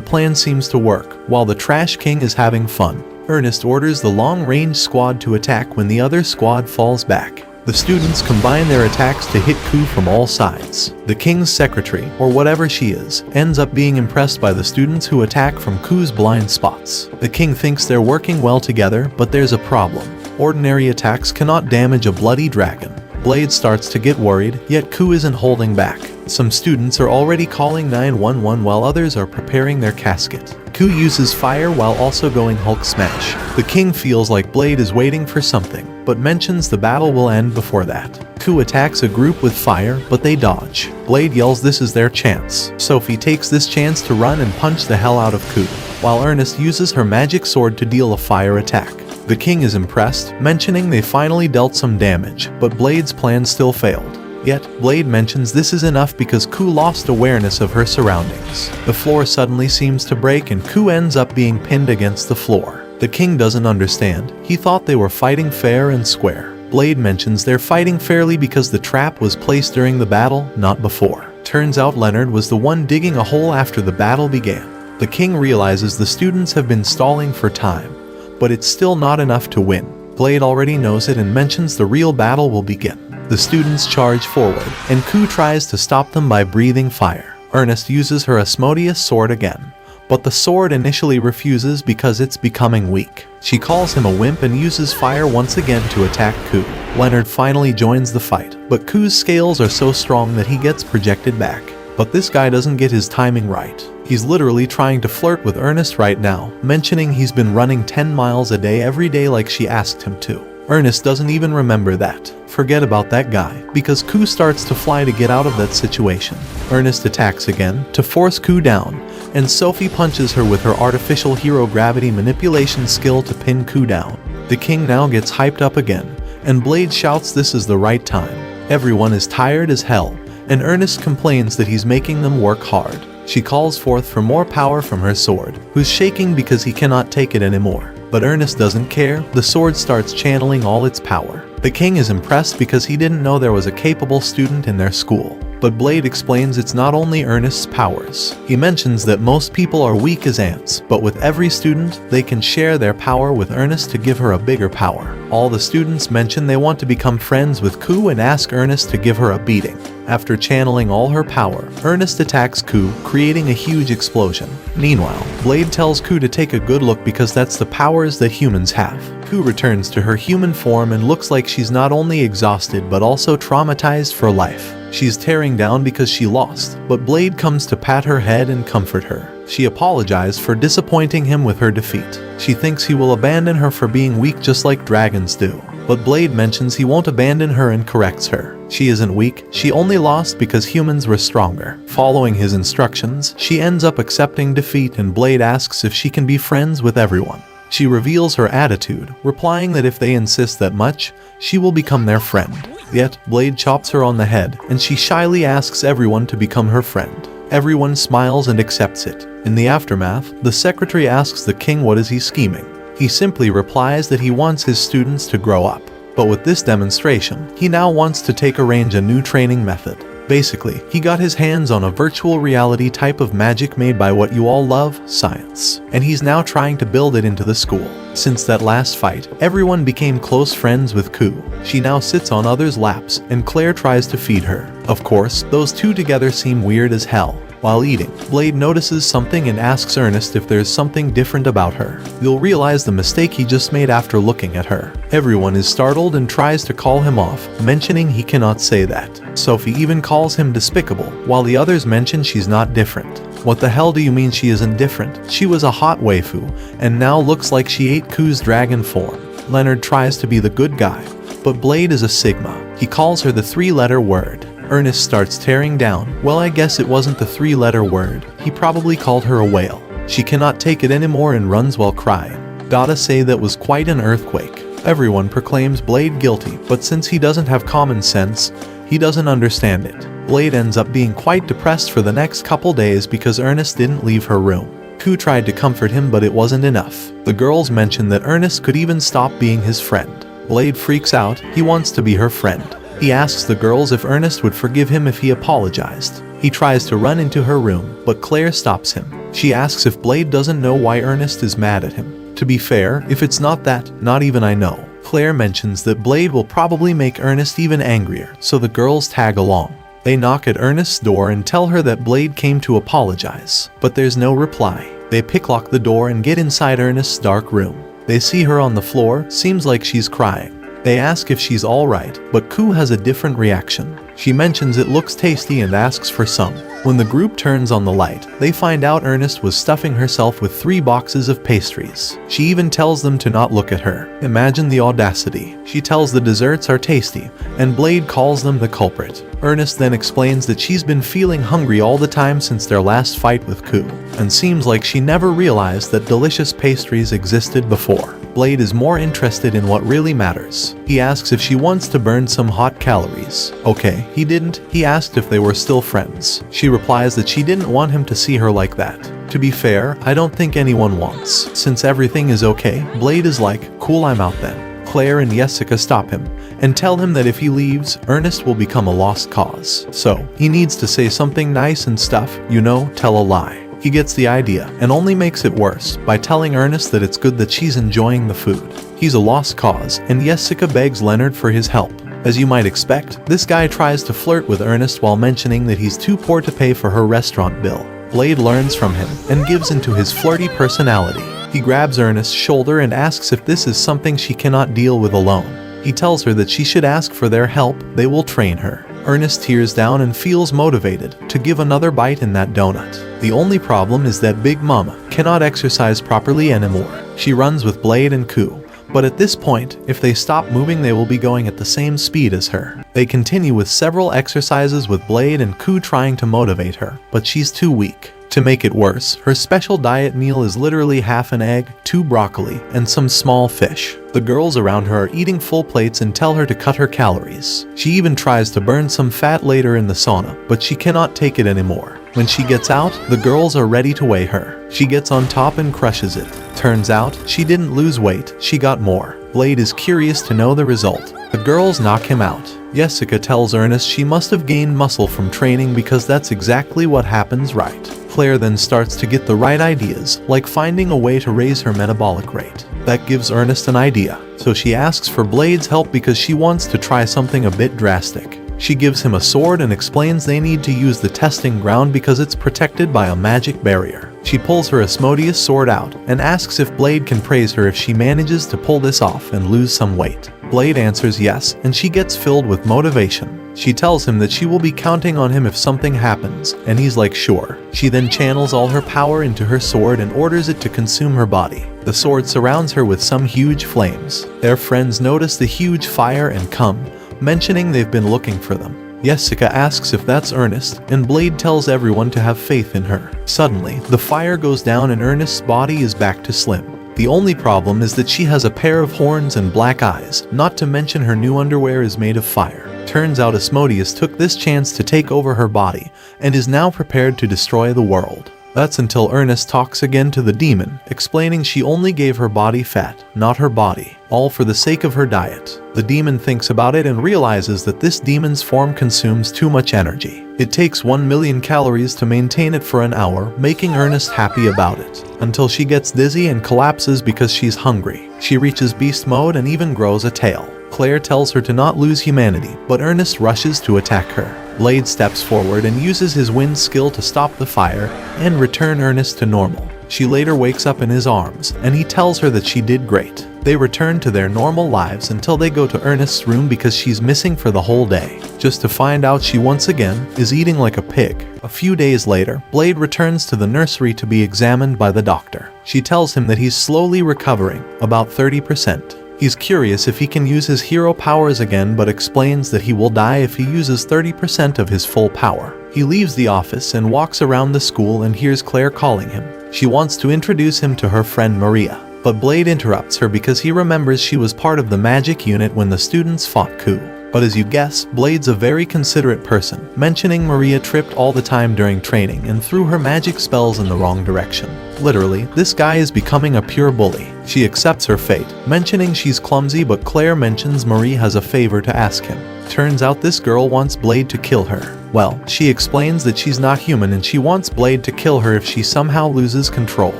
plan seems to work, while the Trash King is having fun. Ernest orders the long-range squad to attack when the other squad falls back. The students combine their attacks to hit Ku from all sides. The king's secretary, or whatever she is, ends up being impressed by the students who attack from Ku's blind spots. The king thinks they're working well together, but there's a problem. Ordinary attacks cannot damage a bloody dragon. Blade starts to get worried, yet Ku isn't holding back. Some students are already calling 911 while others are preparing their casket. Ku uses fire while also going Hulk smash. The king feels like Blade is waiting for something, but mentions the battle will end before that. Ku attacks a group with fire, but they dodge. Blade yells this is their chance. Sophie takes this chance to run and punch the hell out of Ku, while Ernest uses her magic sword to deal a fire attack. The king is impressed, mentioning they finally dealt some damage, but Blade's plan still failed. Yet, Blade mentions this is enough because Ku lost awareness of her surroundings. The floor suddenly seems to break and Ku ends up being pinned against the floor. The king doesn't understand. He thought they were fighting fair and square. Blade mentions they're fighting fairly because the trap was placed during the battle, not before. Turns out Leonard was the one digging a hole after the battle began. The king realizes the students have been stalling for time, but it's still not enough to win. Blade already knows it and mentions the real battle will begin. The students charge forward, and Ku tries to stop them by breathing fire. Ernest uses her Asmodeus sword again, but the sword initially refuses because it's becoming weak. She calls him a wimp and uses fire once again to attack Ku. Leonard finally joins the fight, but Ku's scales are so strong that he gets projected back. But this guy doesn't get his timing right. He's literally trying to flirt with Ernest right now, mentioning he's been running 10 miles a day every day like she asked him to. Ernest doesn't even remember that. Forget about that guy, because Ku starts to fly to get out of that situation. Ernest attacks again, to force Ku down, and Sophie punches her with her artificial hero gravity manipulation skill to pin Ku down. The king now gets hyped up again, and Blade shouts this is the right time. Everyone is tired as hell, and Ernest complains that he's making them work hard. She calls forth for more power from her sword, who's shaking because he cannot take it anymore. But Ernest doesn't care. The sword starts channeling all its power. The king is impressed because he didn't know there was a capable student in their school. But Blade explains it's not only Ernest's powers. He mentions that most people are weak as ants, but with every student, they can share their power with Ernest to give her a bigger power. All the students mention they want to become friends with Ku and ask Ernest to give her a beating. After channeling all her power, Ernest attacks Ku, creating a huge explosion. Meanwhile, Blade tells Ku to take a good look because that's the powers that humans have. Ku returns to her human form and looks like she's not only exhausted but also traumatized for life. She's tearing down because she lost, but Blade comes to pat her head and comfort her. She apologized for disappointing him with her defeat. She thinks he will abandon her for being weak just like dragons do. But Blade mentions he won't abandon her and corrects her. She isn't weak, she only lost because humans were stronger. Following his instructions, she ends up accepting defeat and Blade asks if she can be friends with everyone. She reveals her attitude, replying that if they insist that much, she will become their friend. Yet, Blade chops her on the head, and she shyly asks everyone to become her friend. Everyone smiles and accepts it. In the aftermath, the secretary asks the king what is he scheming. He simply replies that he wants his students to grow up. But with this demonstration, he now wants to arrange a new training method. Basically, he got his hands on a virtual reality type of magic made by what you all love, science. And he's now trying to build it into the school. Since that last fight, everyone became close friends with Ku. She now sits on others' laps, and Claire tries to feed her. Of course, those two together seem weird as hell. While eating, Blade notices something and asks Ernest if there's something different about her. You'll realize the mistake he just made after looking at her. Everyone is startled and tries to call him off, mentioning he cannot say that. Sophie even calls him despicable, while the others mention she's not different. What the hell do you mean she isn't different? She was a hot waifu, and now looks like she ate Ku's dragon form. Leonard tries to be the good guy, but Blade is a Sigma. He calls her the three-letter word. Ernest starts tearing down. Well, I guess it wasn't the three-letter word. He probably called her a whale. She cannot take it anymore and runs while crying. Gotta say that was quite an earthquake. Everyone proclaims Blade guilty, but since he doesn't have common sense, he doesn't understand it. Blade ends up being quite depressed for the next couple days because Ernest didn't leave her room. Ku tried to comfort him, but it wasn't enough. The girls mention that Ernest could even stop being his friend. Blade freaks out, he wants to be her friend. He asks the girls if Ernest would forgive him if he apologized. He tries to run into her room, but Claire stops him. She asks if Blade doesn't know why Ernest is mad at him. To be fair, if it's not that, not even I know. Claire mentions that Blade will probably make Ernest even angrier, so the girls tag along. They knock at Ernest's door and tell her that Blade came to apologize, but there's no reply. They picklock the door and get inside Ernest's dark room. They see her on the floor, seems like she's crying. They ask if she's alright, but Ku has a different reaction. She mentions it looks tasty and asks for some. When the group turns on the light, they find out Ernest was stuffing herself with 3 boxes of pastries. She even tells them to not look at her. Imagine the audacity. She tells the desserts are tasty, and Blade calls them the culprit. Ernest then explains that she's been feeling hungry all the time since their last fight with Ku, and seems like she never realized that delicious pastries existed before. Blade is more interested in what really matters. He asks if she wants to burn some hot calories. Okay, he didn't. He asked if they were still friends. She replies that she didn't want him to see her like that. To be fair, I don't think anyone wants. Since everything is okay, Blade is like, cool, I'm out then. Claire and Jessica stop him and tell him that if he leaves, Ernest will become a lost cause. So, he needs to say something nice and stuff, you know, tell a lie. He gets the idea and only makes it worse by telling Ernest that it's good that she's enjoying the food. He's a lost cause, and Jessica begs Leonard for his help. As you might expect, this guy tries to flirt with Ernest while mentioning that he's too poor to pay for her restaurant bill. Blade learns from him and gives into his flirty personality. He grabs Ernest's shoulder and asks if this is something she cannot deal with alone. He tells her that she should ask for their help, they will train her. Ernest tears down and feels motivated to give another bite in that donut. The only problem is that Big Mama cannot exercise properly anymore. She runs with Blade and Ku, but at this point, if they stop moving they will be going at the same speed as her. They continue with several exercises with Blade and Ku trying to motivate her, but she's too weak. To make it worse, her special diet meal is literally half an egg, 2 broccoli, and some small fish. The girls around her are eating full plates and tell her to cut her calories. She even tries to burn some fat later in the sauna, but she cannot take it anymore. When she gets out, the girls are ready to weigh her. She gets on top and crushes it. Turns out, she didn't lose weight, she got more. Blade is curious to know the result. The girls knock him out. Jessica tells Ernest she must have gained muscle from training because that's exactly what happens, right? Claire then starts to get the right ideas, like finding a way to raise her metabolic rate. That gives Ernest an idea, so she asks for Blade's help because she wants to try something a bit drastic. She gives him a sword and explains they need to use the testing ground because it's protected by a magic barrier. She pulls her Asmodeus sword out and asks if Blade can praise her if she manages to pull this off and lose some weight. Blade answers yes, and she gets filled with motivation. She tells him that she will be counting on him if something happens, and he's like sure. She then channels all her power into her sword and orders it to consume her body. The sword surrounds her with some huge flames. Their friends notice the huge fire and come, mentioning they've been looking for them. Jessica asks if that's Ernest, and Blade tells everyone to have faith in her. Suddenly, the fire goes down and Ernest's body is back to slim. The only problem is that she has a pair of horns and black eyes, not to mention her new underwear is made of fire. Turns out Asmodeus took this chance to take over her body, and is now prepared to destroy the world. That's until Ernest talks again to the demon, explaining she only gave her body fat, not her body, all for the sake of her diet. The demon thinks about it and realizes that this demon's form consumes too much energy. It takes 1 million calories to maintain it for an hour, making Ernest happy about it, until she gets dizzy and collapses because she's hungry. She reaches beast mode and even grows a tail. Claire tells her to not lose humanity, but Ernest rushes to attack her. Blade steps forward and uses his wind skill to stop the fire and return Ernest to normal. She later wakes up in his arms, and he tells her that she did great. They return to their normal lives until they go to Ernest's room because she's missing for the whole day, just to find out she once again is eating like a pig. A few days later, Blade returns to the nursery to be examined by the doctor. She tells him that he's slowly recovering, about 30%. He's curious if he can use his hero powers again, but explains that he will die if he uses 30% of his full power. He leaves the office and walks around the school and hears Claire calling him. She wants to introduce him to her friend Maria, but Blade interrupts her because he remembers she was part of the magic unit when the students fought Ku. But as you guess, Blade's a very considerate person, mentioning Maria tripped all the time during training and threw her magic spells in the wrong direction. Literally, this guy is becoming a pure bully. She accepts her fate, mentioning she's clumsy, but Claire mentions Marie has a favor to ask him. Turns out this girl wants Blade to kill her. Well, she explains that she's not human and she wants Blade to kill her if she somehow loses control.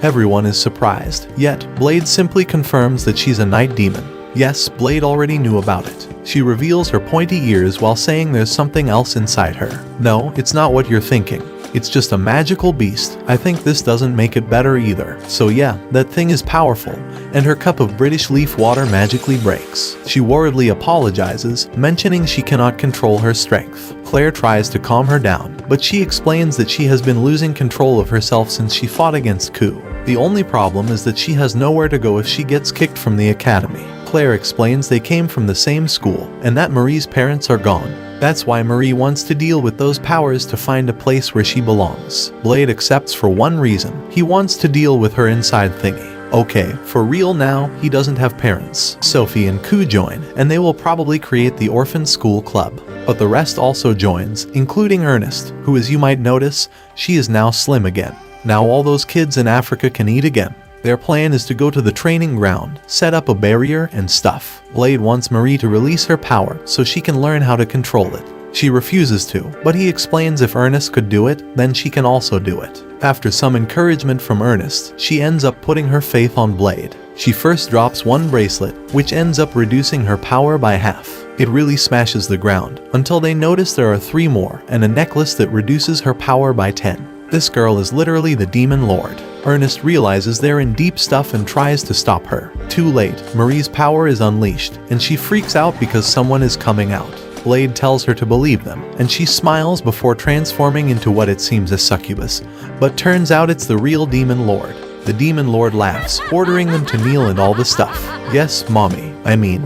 Everyone is surprised, yet Blade simply confirms that she's a night demon. Yes, Blade already knew about it. She reveals her pointy ears while saying there's something else inside her. No, it's not what you're thinking. It's just a magical beast. I think this doesn't make it better either. So yeah, that thing is powerful, and her cup of British leaf water magically breaks. She worriedly apologizes, mentioning she cannot control her strength. Claire tries to calm her down, but she explains that she has been losing control of herself since she fought against Ku. The only problem is that she has nowhere to go if she gets kicked from the academy. Claire explains they came from the same school, and that Marie's parents are gone. That's why Marie wants to deal with those powers to find a place where she belongs. Blade accepts for one reason. He wants to deal with her inside thingy. Okay, for real now, he doesn't have parents. Sophie and Ku join, and they will probably create the orphan school club. But the rest also joins, including Ernest, who, as you might notice, she is now slim again. Now all those kids in Africa can eat again. Their plan is to go to the training ground, set up a barrier, and stuff. Blade wants Marie to release her power so she can learn how to control it. She refuses to, but he explains if Ernest could do it, then she can also do it. After some encouragement from Ernest, she ends up putting her faith on Blade. She first drops one bracelet, which ends up reducing her power by half. It really smashes the ground, until they notice there are 3 more, and a necklace that reduces her power by 10. This girl is literally the Demon Lord. Ernest realizes they're in deep stuff and tries to stop her. Too late, Marie's power is unleashed, and she freaks out because someone is coming out. Blade tells her to believe them, and she smiles before transforming into what it seems a succubus, but turns out it's the real Demon Lord. The Demon Lord laughs, ordering them to kneel and all the stuff. Yes, mommy.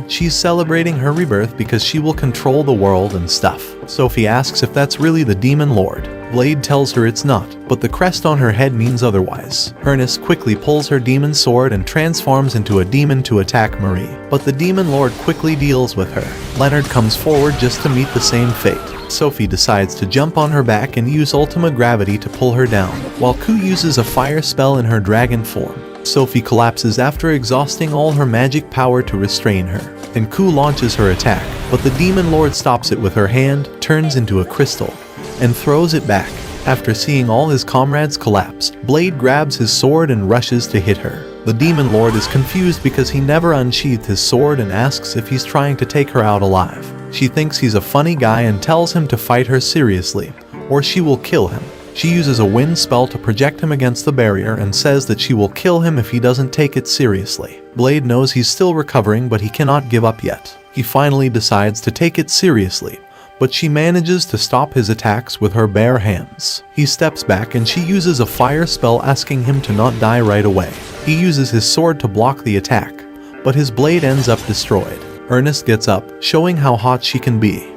She's celebrating her rebirth because she will control the world and stuff. Sophie asks if that's really the Demon Lord. Blade tells her it's not, but the crest on her head means otherwise. Ernest quickly pulls her demon sword and transforms into a demon to attack Marie, but the Demon Lord quickly deals with her. Leonard comes forward just to meet the same fate. Sophie decides to jump on her back and use ultimate gravity to pull her down, while Ku uses a fire spell in her dragon form. Sophie collapses after exhausting all her magic power to restrain her, and Ku launches her attack, but the Demon Lord stops it with her hand, turns into a crystal, and throws it back. After seeing all his comrades collapse, Blade grabs his sword and rushes to hit her. The Demon Lord is confused because he never unsheathed his sword and asks if he's trying to take her out alive. She thinks he's a funny guy and tells him to fight her seriously, or she will kill him. She uses a wind spell to project him against the barrier and says that she will kill him if he doesn't take it seriously. Blade knows he's still recovering, but he cannot give up yet. He finally decides to take it seriously, but she manages to stop his attacks with her bare hands. He steps back and she uses a fire spell asking him to not die right away. He uses his sword to block the attack, but his blade ends up destroyed. Ernest gets up, showing how hot she can be.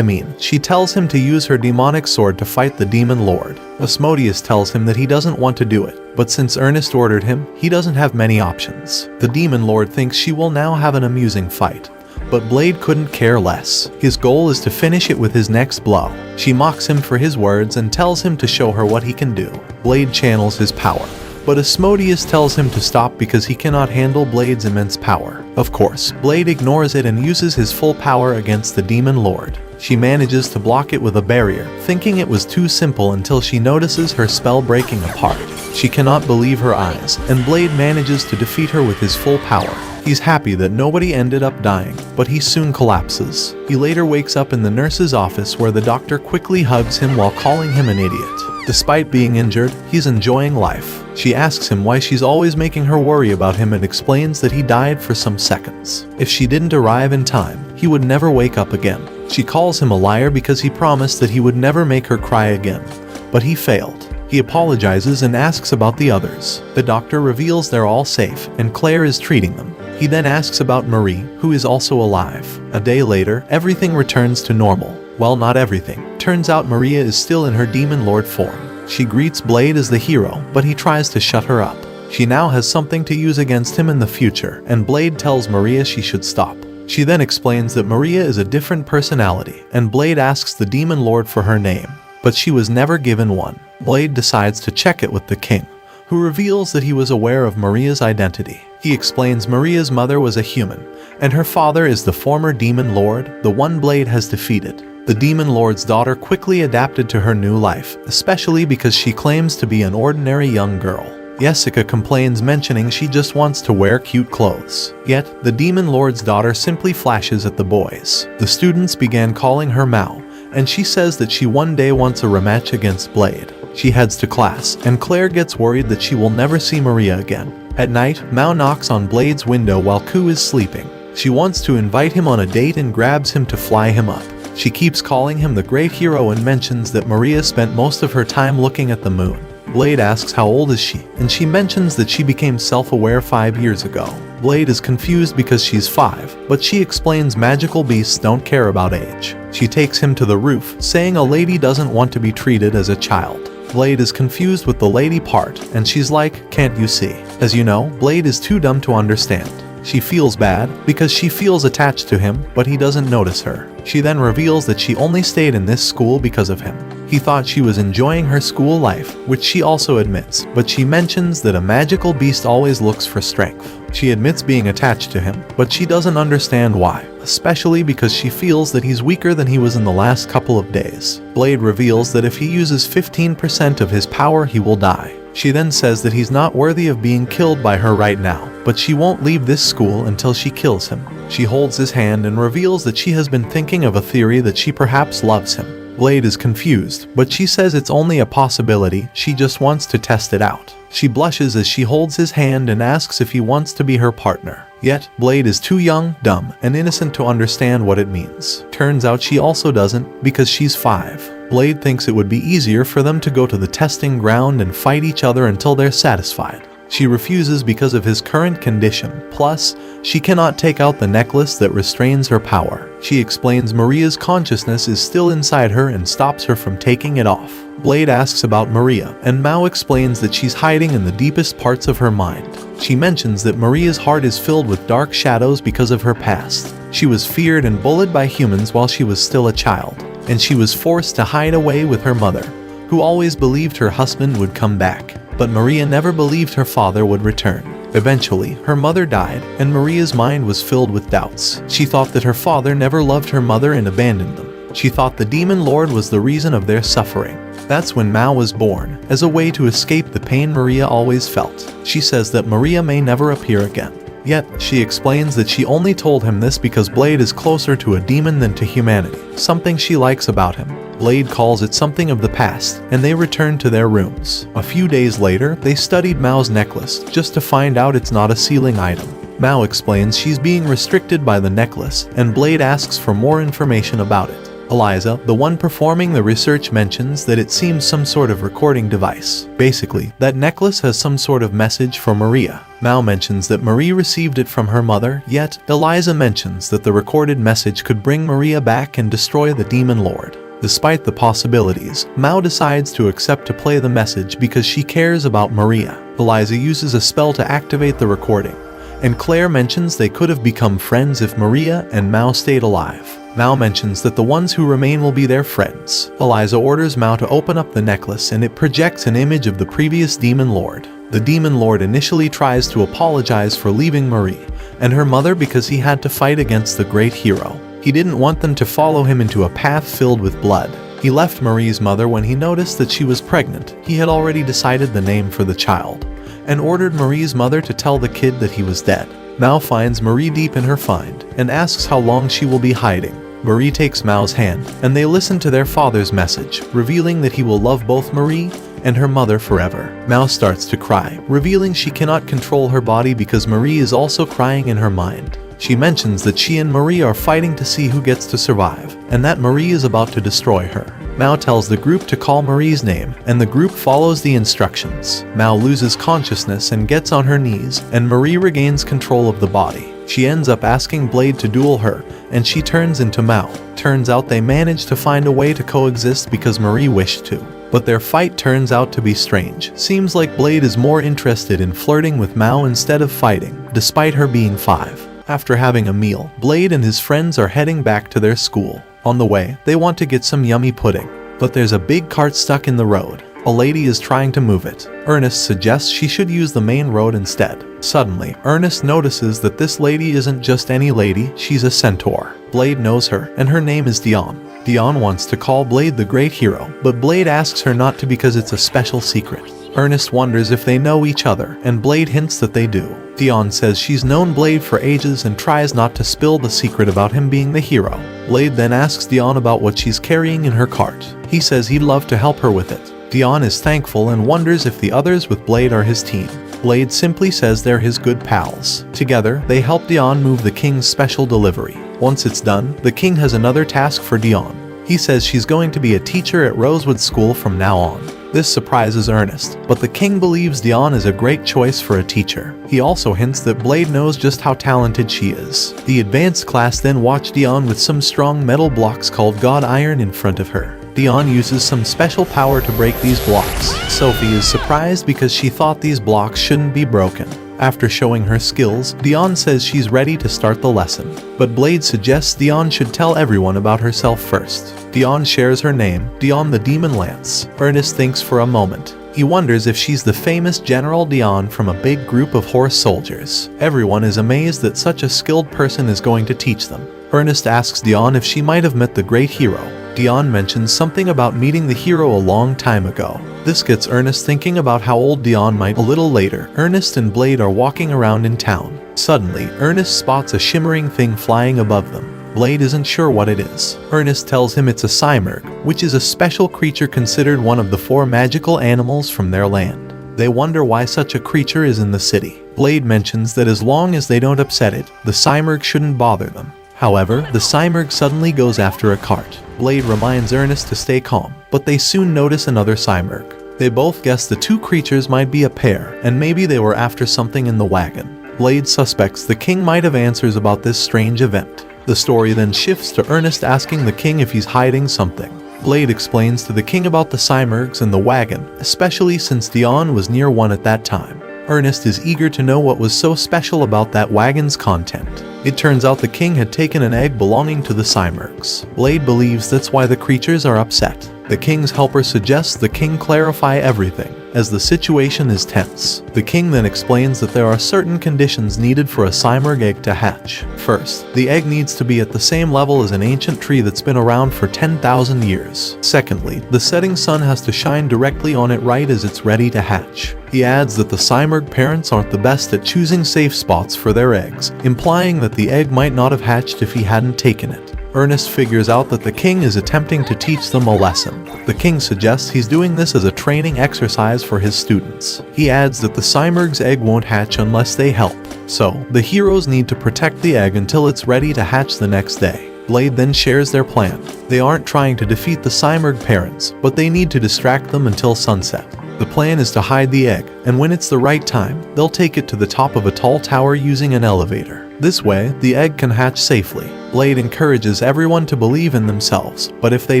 She tells him to use her demonic sword to fight the Demon Lord. Asmodeus tells him that he doesn't want to do it, but since Ernest ordered him, he doesn't have many options. The Demon Lord thinks she will now have an amusing fight, but Blade couldn't care less. His goal is to finish it with his next blow. She mocks him for his words and tells him to show her what he can do. Blade channels his power, but Asmodeus tells him to stop because he cannot handle Blade's immense power. Of course, Blade ignores it and uses his full power against the Demon Lord. She manages to block it with a barrier, thinking it was too simple until she notices her spell breaking apart. She cannot believe her eyes, and Blade manages to defeat her with his full power. He's happy that nobody ended up dying, but he soon collapses. He later wakes up in the nurse's office where the doctor quickly hugs him while calling him an idiot. Despite being injured, he's enjoying life. She asks him why she's always making her worry about him and explains that he died for some seconds. If she didn't arrive in time, he would never wake up again. She calls him a liar because he promised that he would never make her cry again, but he failed. He apologizes and asks about the others. The doctor reveals they're all safe, and Claire is treating them. He then asks about Marie, who is also alive. A day later, everything returns to normal. Well, not everything. Turns out Maria is still in her Demon Lord form. She greets Blade as the hero, but he tries to shut her up. She now has something to use against him in the future, and Blade tells Maria she should stop. She then explains that Maria is a different personality, and Blade asks the Demon Lord for her name, but she was never given one. Blade decides to check it with the king, who reveals that he was aware of Maria's identity. He explains Maria's mother was a human, and her father is the former Demon Lord, the one Blade has defeated. The Demon Lord's daughter quickly adapted to her new life, especially because she claims to be an ordinary young girl. Jessica complains, mentioning she just wants to wear cute clothes. Yet, the Demon Lord's daughter simply flashes at the boys. The students began calling her Mao, and she says that she one day wants a rematch against Blade. She heads to class, and Claire gets worried that she will never see Maria again. At night, Mao knocks on Blade's window while Ku is sleeping. She wants to invite him on a date and grabs him to fly him up. She keeps calling him the great hero and mentions that Maria spent most of her time looking at the moon. Blade asks how old is she, and she mentions that she became self-aware 5 years ago. Blade is confused because she's 5, but she explains magical beasts don't care about age. She takes him to the roof, saying a lady doesn't want to be treated as a child. Blade is confused with the lady part, and she's like, "Can't you see?" As you know, Blade is too dumb to understand. She feels bad because she feels attached to him, but he doesn't notice her. She then reveals that she only stayed in this school because of him. He thought she was enjoying her school life, which she also admits, but she mentions that a magical beast always looks for strength. She admits being attached to him, but she doesn't understand why, especially because she feels that he's weaker than he was in the last couple of days. Blade reveals that if he uses 15% of his power, he will die. She then says that he's not worthy of being killed by her right now, but she won't leave this school until she kills him. She holds his hand and reveals that she has been thinking of a theory that she perhaps loves him. Blade is confused, but she says it's only a possibility, she just wants to test it out. She blushes as she holds his hand and asks if he wants to be her partner. Yet, Blade is too young, dumb, and innocent to understand what it means. Turns out she also doesn't, because she's 5. Blade thinks it would be easier for them to go to the testing ground and fight each other until they're satisfied. She refuses because of his current condition, plus, she cannot take out the necklace that restrains her power. She explains Maria's consciousness is still inside her and stops her from taking it off. Blade asks about Maria, and Mao explains that she's hiding in the deepest parts of her mind. She mentions that Maria's heart is filled with dark shadows because of her past. She was feared and bullied by humans while she was still a child, and she was forced to hide away with her mother, who always believed her husband would come back. But Maria never believed her father would return. Eventually, her mother died, and Maria's mind was filled with doubts. She thought that her father never loved her mother and abandoned them. She thought the Demon Lord was the reason of their suffering. That's when Mao was born, as a way to escape the pain Maria always felt. She says that Maria may never appear again. Yet, she explains that she only told him this because Blade is closer to a demon than to humanity, something she likes about him. Blade calls it something of the past, and they return to their rooms. A few days later, they studied Mao's necklace, just to find out it's not a sealing item. Mao explains she's being restricted by the necklace, and Blade asks for more information about it. Eliza, the one performing the research, mentions that it seems some sort of recording device. Basically, that necklace has some sort of message for Maria. Mao mentions that Marie received it from her mother, yet Eliza mentions that the recorded message could bring Maria back and destroy the Demon Lord. Despite the possibilities, Mao decides to accept to play the message because she cares about Maria. Eliza uses a spell to activate the recording, and Claire mentions they could have become friends if Maria and Mao stayed alive. Mao mentions that the ones who remain will be their friends. Eliza orders Mao to open up the necklace, and it projects an image of the previous Demon Lord. The Demon Lord initially tries to apologize for leaving Marie and her mother because he had to fight against the great hero. He didn't want them to follow him into a path filled with blood. He left Marie's mother when he noticed that she was pregnant. He had already decided the name for the child, and ordered Marie's mother to tell the kid that he was dead. Mao finds Marie deep in her find, and asks how long she will be hiding. Marie takes Mao's hand, and they listen to their father's message, revealing that he will love both Marie and her mother forever. Mao starts to cry, revealing she cannot control her body because Marie is also crying in her mind. She mentions that she and Marie are fighting to see who gets to survive, and that Marie is about to destroy her. Mao tells the group to call Marie's name, and the group follows the instructions. Mao loses consciousness and gets on her knees, and Marie regains control of the body. She ends up asking Blade to duel her, and she turns into Mao. Turns out they managed to find a way to coexist because Marie wished to. But their fight turns out to be strange. Seems like Blade is more interested in flirting with Mao instead of fighting, despite her being 5. After having a meal, Blade and his friends are heading back to their school. On the way, they want to get some yummy pudding. But there's a big cart stuck in the road. A lady is trying to move it. Ernest suggests she should use the main road instead. Suddenly, Ernest notices that this lady isn't just any lady, she's a centaur. Blade knows her, and her name is Dion. Dion wants to call Blade the great hero, but Blade asks her not to because it's a special secret. Ernest wonders if they know each other, and Blade hints that they do. Dion says she's known Blade for ages and tries not to spill the secret about him being the hero. Blade then asks Dion about what she's carrying in her cart. He says he'd love to help her with it. Dion is thankful and wonders if the others with Blade are his team. Blade simply says they're his good pals. Together, they help Dion move the king's special delivery. Once it's done, the king has another task for Dion. He says she's going to be a teacher at Rosewood School from now on. This surprises Ernest, but the king believes Dion is a great choice for a teacher. He also hints that Blade knows just how talented she is. The advanced class then watch Dion with some strong metal blocks called God Iron in front of her. Dion uses some special power to break these blocks. Sophie is surprised because she thought these blocks shouldn't be broken. After showing her skills, Dion says she's ready to start the lesson. But Blade suggests Dion should tell everyone about herself first. Dion shares her name, Dion the Demon Lance. Ernest thinks for a moment. He wonders if she's the famous General Dion from a big group of horse soldiers. Everyone is amazed that such a skilled person is going to teach them. Ernest asks Dion if she might have met the great hero. Dion mentions something about meeting the hero a long time ago. This gets Ernest thinking about how old Dion might be. A little later, Ernest and Blade are walking around in town. Suddenly, Ernest spots a shimmering thing flying above them. Blade isn't sure what it is. Ernest tells him it's a cymurg, which is a special creature considered one of the 4 magical animals from their land. They wonder why such a creature is in the city. Blade mentions that as long as they don't upset it, the cymurg shouldn't bother them. However, the cymurg suddenly goes after a cart. Blade reminds Ernest to stay calm, but they soon notice another cymurg. They both guess the 2 creatures might be a pair, and maybe they were after something in the wagon. Blade suspects the king might have answers about this strange event. The story then shifts to Ernest asking the king if he's hiding something. Blade explains to the king about the cymurgs and the wagon, especially since Dion was near one at that time. Ernest is eager to know what was so special about that wagon's content. It turns out the king had taken an egg belonging to the cymurgs. Blade believes that's why the creatures are upset. The king's helper suggests the king clarify everything, as the situation is tense. The king then explains that there are certain conditions needed for a cymurg egg to hatch. First, the egg needs to be at the same level as an ancient tree that's been around for 10,000 years. Secondly, the setting sun has to shine directly on it right as it's ready to hatch. He adds that the cymurg parents aren't the best at choosing safe spots for their eggs, implying that the egg might not have hatched if he hadn't taken it. Ernest figures out that the king is attempting to teach them a lesson. The king suggests he's doing this as a training exercise for his students. He adds that the cymurg's egg won't hatch unless they help. So, the heroes need to protect the egg until it's ready to hatch the next day. Blade then shares their plan. They aren't trying to defeat the cymurg parents, but they need to distract them until sunset. The plan is to hide the egg, and when it's the right time, they'll take it to the top of a tall tower using an elevator. This way, the egg can hatch safely. Blade encourages everyone to believe in themselves, but if they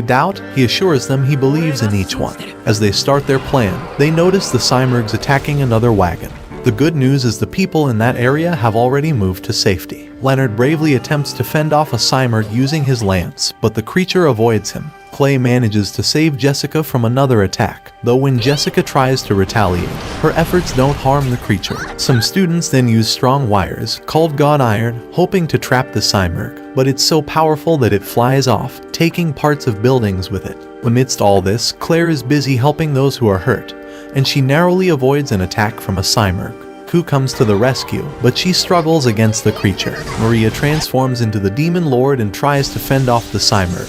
doubt, he assures them he believes in each one. As they start their plan, they notice the cymurgs attacking another wagon. The good news is the people in that area have already moved to safety. Leonard bravely attempts to fend off a cymurg using his lance, but the creature avoids him. Clay manages to save Jessica from another attack, though when Jessica tries to retaliate, her efforts don't harm the creature. Some students then use strong wires, called God Iron, hoping to trap the cymurg, but it's so powerful that it flies off, taking parts of buildings with it. Amidst all this, Claire is busy helping those who are hurt, and she narrowly avoids an attack from a cymurg, who comes to the rescue, but she struggles against the creature. Maria transforms into the Demon Lord and tries to fend off the cymurg,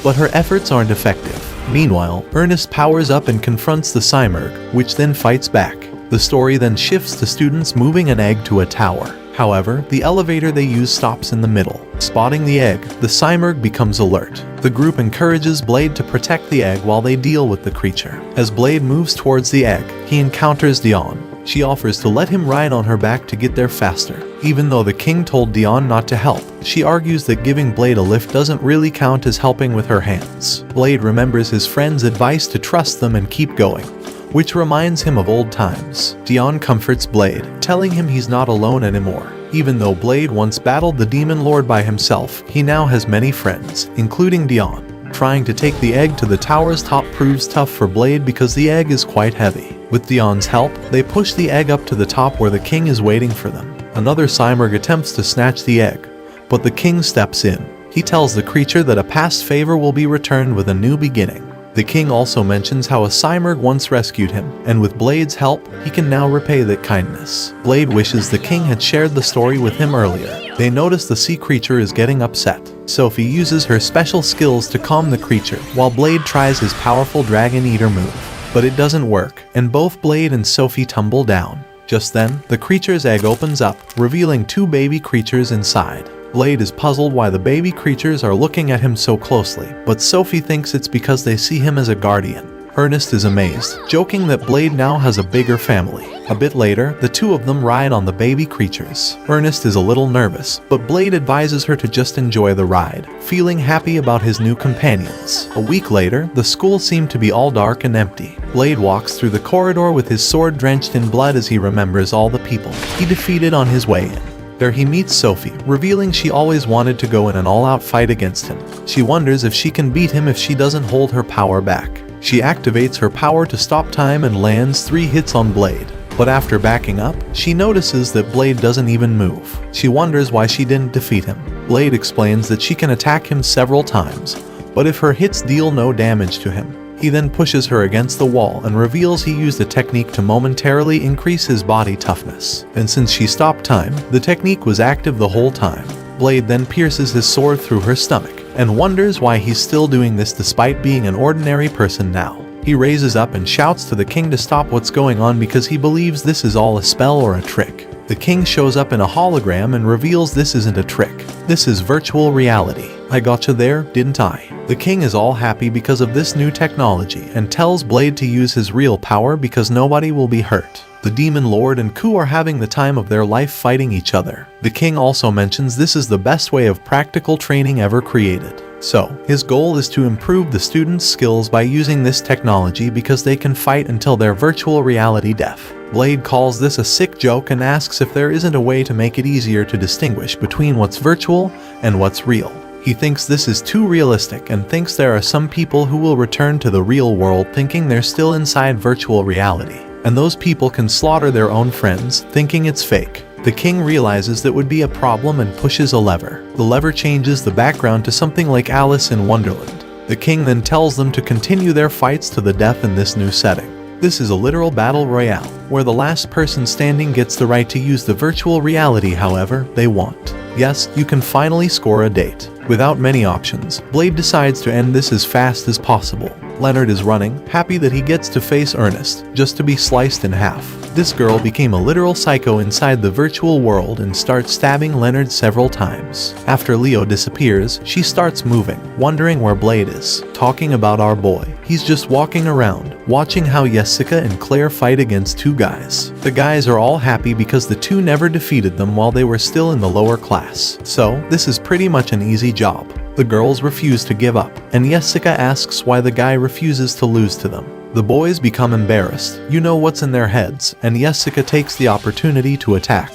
but her efforts aren't effective. Meanwhile, Ernest powers up and confronts the cymurg, which then fights back. The story then shifts to students moving an egg to a tower. However, the elevator they use stops in the middle. Spotting the egg, the cymurg becomes alert. The group encourages Blade to protect the egg while they deal with the creature. As Blade moves towards the egg, he encounters Dion. She offers to let him ride on her back to get there faster. Even though the king told Dion not to help, she argues that giving Blade a lift doesn't really count as helping with her hands. Blade remembers his friend's advice to trust them and keep going, which reminds him of old times. Dion comforts Blade, telling him he's not alone anymore. Even though Blade once battled the Demon Lord by himself, he now has many friends, including Dion. Trying to take the egg to the tower's top proves tough for Blade because the egg is quite heavy. With Dion's help, they push the egg up to the top where the king is waiting for them. Another Cymurg attempts to snatch the egg, but the king steps in. He tells the creature that a past favor will be returned with a new beginning. The king also mentions how a Cymurg once rescued him, and with Blade's help, he can now repay that kindness. Blade wishes the king had shared the story with him earlier. They notice the sea creature is getting upset. Sophie uses her special skills to calm the creature, while Blade tries his powerful Dragon Eater move. But it doesn't work, and both Blade and Sophie tumble down. Just then, the creature's egg opens up, revealing two baby creatures inside. Blade is puzzled why the baby creatures are looking at him so closely, but Sophie thinks it's because they see him as a guardian. Ernest is amazed, joking that Blade now has a bigger family. A bit later, the two of them ride on the baby creatures. Ernest is a little nervous, but Blade advises her to just enjoy the ride, feeling happy about his new companions. A week later, the school seemed to be all dark and empty. Blade walks through the corridor with his sword drenched in blood as he remembers all the people he defeated on his way in. There he meets Sophie, revealing she always wanted to go in an all-out fight against him. She wonders if she can beat him if she doesn't hold her power back. She activates her power to stop time and lands 3 hits on Blade. But after backing up, she notices that Blade doesn't even move. She wonders why she didn't defeat him. Blade explains that she can attack him several times, but if her hits deal no damage to him. He then pushes her against the wall and reveals he used a technique to momentarily increase his body toughness. And since she stopped time, the technique was active the whole time. Blade then pierces his sword through her stomach, and wonders why he's still doing this despite being an ordinary person now. He raises up and shouts to the king to stop what's going on because he believes this is all a spell or a trick. The king shows up in a hologram and reveals this isn't a trick. This is virtual reality. I gotcha there, didn't I? The king is all happy because of this new technology and tells Blade to use his real power because nobody will be hurt. The Demon Lord and Ku are having the time of their life fighting each other. The king also mentions this is the best way of practical training ever created. So, his goal is to improve the students' skills by using this technology because they can fight until they're virtual reality deaf. Blade calls this a sick joke and asks if there isn't a way to make it easier to distinguish between what's virtual and what's real. He thinks this is too realistic and thinks there are some people who will return to the real world thinking they're still inside virtual reality, and those people can slaughter their own friends, thinking it's fake. The king realizes that would be a problem and pushes a lever. The lever changes the background to something like Alice in Wonderland. The king then tells them to continue their fights to the death in this new setting. This is a literal battle royale, where the last person standing gets the right to use the virtual reality however they want. Yes, you can finally score a date. Without many options, Blade decides to end this as fast as possible. Leonard is running, happy that he gets to face Ernest, just to be sliced in half. This girl became a literal psycho inside the virtual world and starts stabbing Leonard several times. After Leo disappears, she starts moving, wondering where Blade is. Talking about our boy, he's just walking around, watching how Jessica and Claire fight against 2 guys. The guys are all happy because the 2 never defeated them while they were still in the lower class. So, this is pretty much an easy job. The girls refuse to give up, and Jessica asks why the guy refuses to lose to them. The boys become embarrassed, you know what's in their heads, and Jessica takes the opportunity to attack.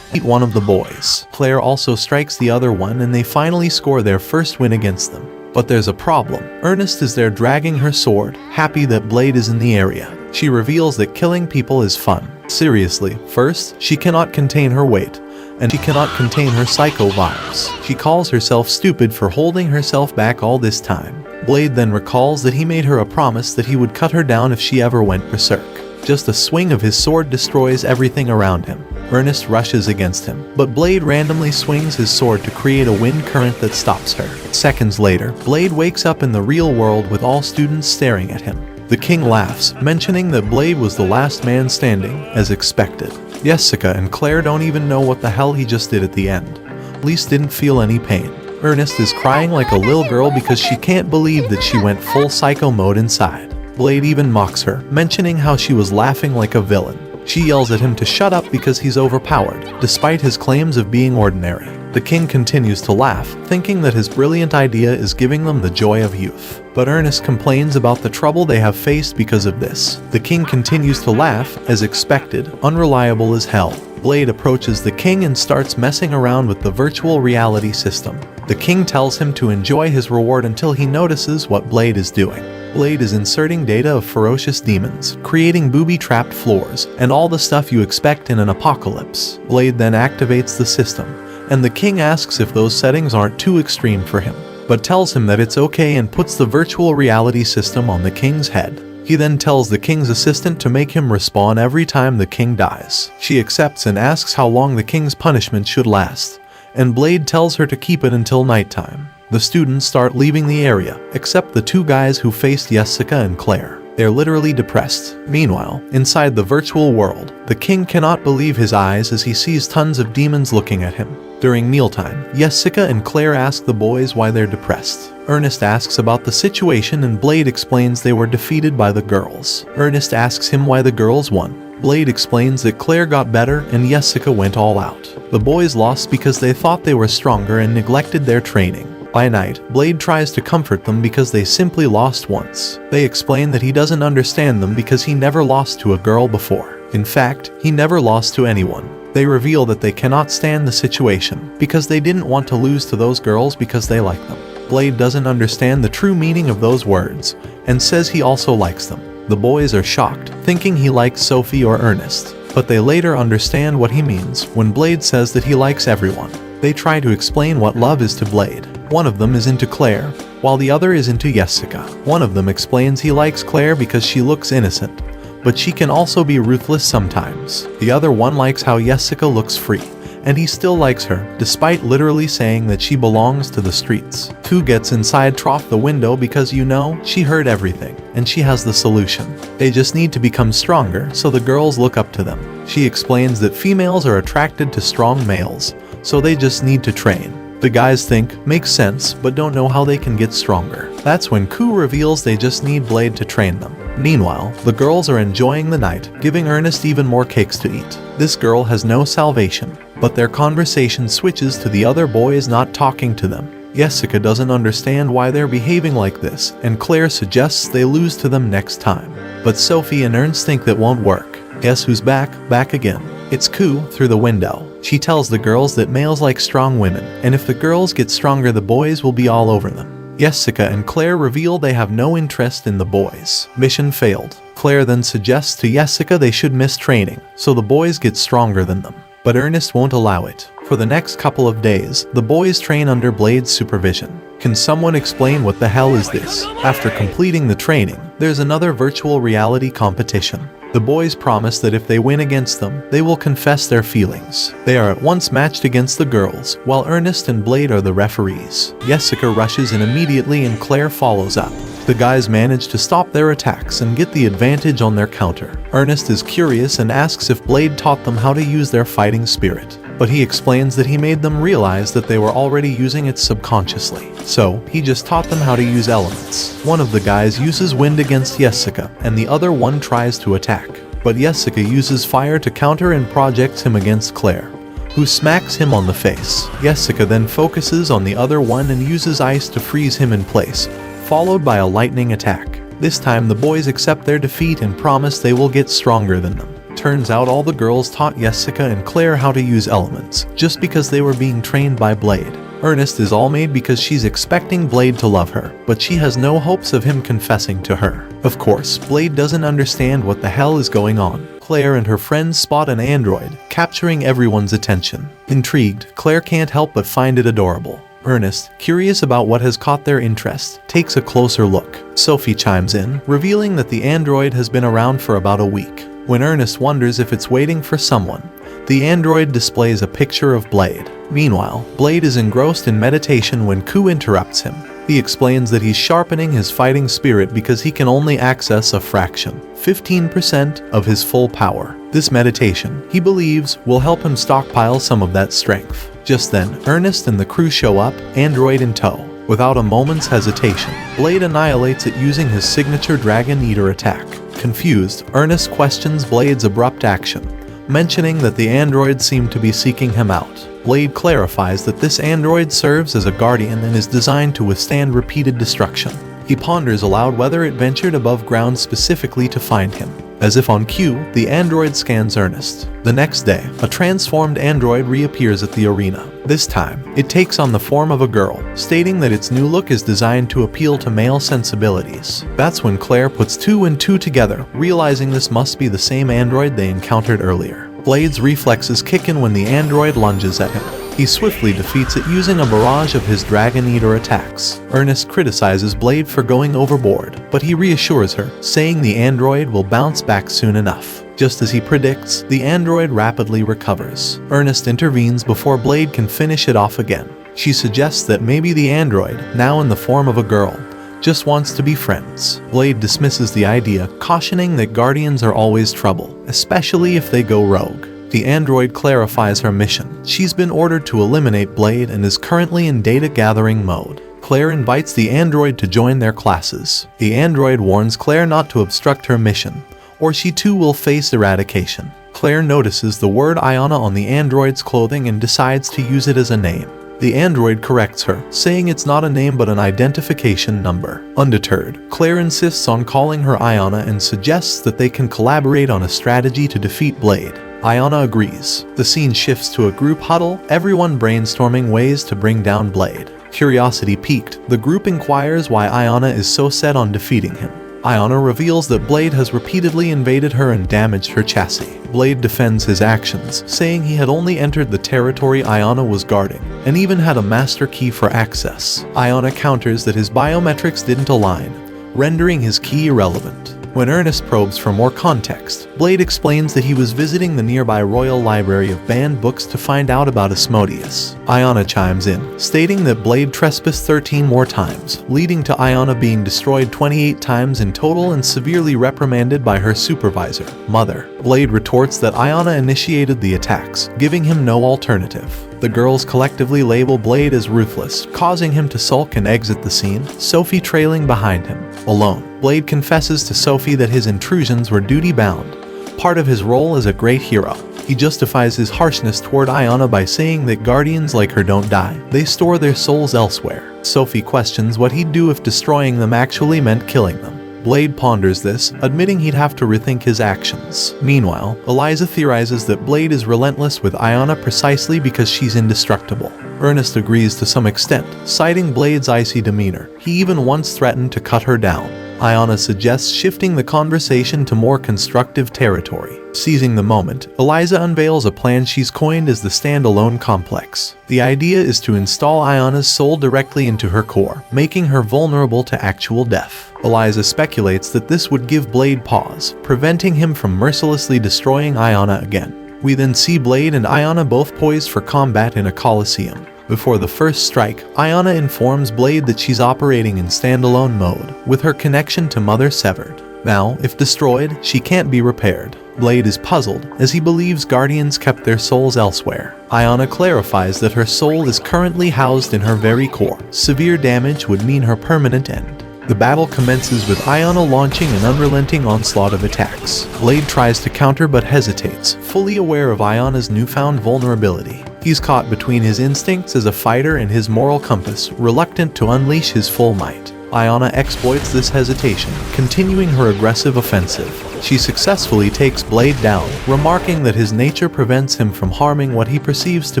Eat one of the boys. Claire also strikes the other one and they finally score their first win against them. But there's a problem. Ernest is there dragging her sword, happy that Blade is in the area. She reveals that killing people is fun. Seriously, first, she cannot contain her weight, and she cannot contain her psycho vibes. She calls herself stupid for holding herself back all this time. Blade then recalls that he made her a promise that he would cut her down if she ever went berserk. Just a swing of his sword destroys everything around him. Ernest rushes against him, but Blade randomly swings his sword to create a wind current that stops her. Seconds later, Blade wakes up in the real world with all students staring at him. The king laughs, mentioning that Blade was the last man standing, as expected. Jessica and Claire don't even know what the hell he just did at the end. Lise didn't feel any pain. Ernest is crying like a little girl because she can't believe that she went full psycho mode inside. Blade even mocks her, mentioning how she was laughing like a villain. She yells at him to shut up because he's overpowered, despite his claims of being ordinary. The king continues to laugh, thinking that his brilliant idea is giving them the joy of youth. But Ernest complains about the trouble they have faced because of this. The king continues to laugh, as expected, unreliable as hell. Blade approaches the king and starts messing around with the virtual reality system. The king tells him to enjoy his reward until he notices what Blade is doing. Blade is inserting data of ferocious demons, creating booby-trapped floors, and all the stuff you expect in an apocalypse. Blade then activates the system, and the king asks if those settings aren't too extreme for him, but tells him that it's okay and puts the virtual reality system on the king's head. He then tells the king's assistant to make him respawn every time the king dies. She accepts and asks how long the king's punishment should last, and Blade tells her to keep it until nighttime. The students start leaving the area, except the two guys who faced Jessica and Claire. They're literally depressed. Meanwhile, inside the virtual world, the king cannot believe his eyes as he sees tons of demons looking at him. During mealtime, Jessica and Claire ask the boys why they're depressed. Ernest asks about the situation and Blade explains they were defeated by the girls. Ernest asks him why the girls won. Blade explains that Claire got better and Jessica went all out. The boys lost because they thought they were stronger and neglected their training. By night, Blade tries to comfort them because they simply lost once. They explain that he doesn't understand them because he never lost to a girl before. In fact, he never lost to anyone. They reveal that they cannot stand the situation because they didn't want to lose to those girls because they like them. Blade doesn't understand the true meaning of those words and says he also likes them. The boys are shocked, thinking he likes Sophie or Ernest, but they later understand what he means when Blade says that he likes everyone. They try to explain what love is to Blade. One of them is into Claire, while the other is into Jessica. One of them explains he likes Claire because she looks innocent, but she can also be ruthless sometimes. The other one likes how Jessica looks free, and he still likes her, despite literally saying that she belongs to the streets. Two gets inside Trough the window because she heard everything, and she has the solution. They just need to become stronger, so the girls look up to them. She explains that females are attracted to strong males, so they just need to train. The guys think, makes sense, but don't know how they can get stronger. That's when Ku reveals they just need Blade to train them. Meanwhile, the girls are enjoying the night, giving Ernest even more cakes to eat. This girl has no salvation, but their conversation switches to the other boys not talking to them. Jessica doesn't understand why they're behaving like this, and Claire suggests they lose to them next time. But Sophie and Ernst think that won't work. Guess who's back again? It's Ku through the window. She tells the girls that males like strong women, and if the girls get stronger the boys will be all over them. Jessica and Claire reveal they have no interest in the boys. Mission failed. Claire then suggests to Jessica they should miss training, so the boys get stronger than them. But Ernest won't allow it. For the next couple of days, the boys train under Blade's supervision. Can someone explain what the hell is this? After completing the training, there's another virtual reality competition. The boys promise that if they win against them, they will confess their feelings. They are at once matched against the girls, while Ernest and Blade are the referees. Jessica rushes in immediately and Claire follows up. The guys manage to stop their attacks and get the advantage on their counter. Ernest is curious and asks if Blade taught them how to use their fighting spirit, but he explains that he made them realize that they were already using it subconsciously. So, he just taught them how to use elements. One of the guys uses wind against Jessica, and the other one tries to attack. But Jessica uses fire to counter and projects him against Claire, who smacks him on the face. Jessica then focuses on the other one and uses ice to freeze him in place, followed by a lightning attack. This time the boys accept their defeat and promise they will get stronger than them. Turns out all the girls taught Jessica and Claire how to use elements, just because they were being trained by Blade. Ernest is all made because she's expecting Blade to love her, but she has no hopes of him confessing to her. Of course, Blade doesn't understand what the hell is going on. Claire and her friends spot an android, capturing everyone's attention. Intrigued, Claire can't help but find it adorable. Ernest, curious about what has caught their interest, takes a closer look. Sophie chimes in, revealing that the android has been around for about a week. When Ernest wonders if it's waiting for someone, the android displays a picture of Blade. Meanwhile, Blade is engrossed in meditation when Ku interrupts him. He explains that he's sharpening his fighting spirit because he can only access a fraction, 15% of his full power. This meditation, he believes, will help him stockpile some of that strength. Just then, Ernest and the crew show up, android in tow. Without a moment's hesitation, Blade annihilates it using his signature Dragon Eater attack. Confused, Ernest questions Blade's abrupt action, mentioning that the android seemed to be seeking him out. Blade clarifies that this android serves as a guardian and is designed to withstand repeated destruction. He ponders aloud whether it ventured above ground specifically to find him. As if on cue, the android scans Ernest. The next day, a transformed android reappears at the arena. This time, it takes on the form of a girl, stating that its new look is designed to appeal to male sensibilities. That's when Claire puts two and two together, realizing this must be the same android they encountered earlier. Blade's reflexes kick in when the android lunges at him. He swiftly defeats it using a barrage of his Dragon Eater attacks. Ernest criticizes Blade for going overboard, but he reassures her, saying the android will bounce back soon enough. Just as he predicts, the android rapidly recovers. Ernest intervenes before Blade can finish it off again. She suggests that maybe the android, now in the form of a girl, just wants to be friends. Blade dismisses the idea, cautioning that guardians are always trouble, especially if they go rogue. The android clarifies her mission. She's been ordered to eliminate Blade and is currently in data-gathering mode. Claire invites the android to join their classes. The android warns Claire not to obstruct her mission, or she too will face eradication. Claire notices the word Iona on the android's clothing and decides to use it as a name. The android corrects her, saying it's not a name but an identification number. Undeterred, Claire insists on calling her Iona and suggests that they can collaborate on a strategy to defeat Blade. Iona agrees. The scene shifts to a group huddle, everyone brainstorming ways to bring down Blade. Curiosity piqued, the group inquires why Iona is so set on defeating him. Iona reveals that Blade has repeatedly invaded her and damaged her chassis. Blade defends his actions, saying he had only entered the territory Iona was guarding, and even had a master key for access. Iona counters that his biometrics didn't align, rendering his key irrelevant. When Ernest probes for more context, Blade explains that he was visiting the nearby Royal Library of banned books to find out about Asmodeus. Iona chimes in, stating that Blade trespassed 13 more times, leading to Iona being destroyed 28 times in total and severely reprimanded by her supervisor, Mother. Blade retorts that Iona initiated the attacks, giving him no alternative. The girls collectively label Blade as ruthless, causing him to sulk and exit the scene, Sophie trailing behind him. Alone, Blade confesses to Sophie that his intrusions were duty-bound, part of his role as a great hero. He justifies his harshness toward Iona by saying that guardians like her don't die, they store their souls elsewhere. Sophie questions what he'd do if destroying them actually meant killing them. Blade ponders this, admitting he'd have to rethink his actions. Meanwhile, Eliza theorizes that Blade is relentless with Iona precisely because she's indestructible. Ernest agrees to some extent, citing Blade's icy demeanor. He even once threatened to cut her down. Iona suggests shifting the conversation to more constructive territory. Seizing the moment, Eliza unveils a plan she's coined as the standalone complex. The idea is to install Iona's soul directly into her core, making her vulnerable to actual death. Eliza speculates that this would give Blade pause, preventing him from mercilessly destroying Iona again. We then see Blade and Iona both poised for combat in a coliseum. Before the first strike, Iona informs Blade that she's operating in standalone mode, with her connection to Mother severed. Now, if destroyed, she can't be repaired. Blade is puzzled, as he believes guardians kept their souls elsewhere. Iona clarifies that her soul is currently housed in her very core. Severe damage would mean her permanent end. The battle commences with Iona launching an unrelenting onslaught of attacks. Blade tries to counter but hesitates, fully aware of Iona's newfound vulnerability. He's caught between his instincts as a fighter and his moral compass, reluctant to unleash his full might. Iona exploits this hesitation, continuing her aggressive offensive. She successfully takes Blade down, remarking that his nature prevents him from harming what he perceives to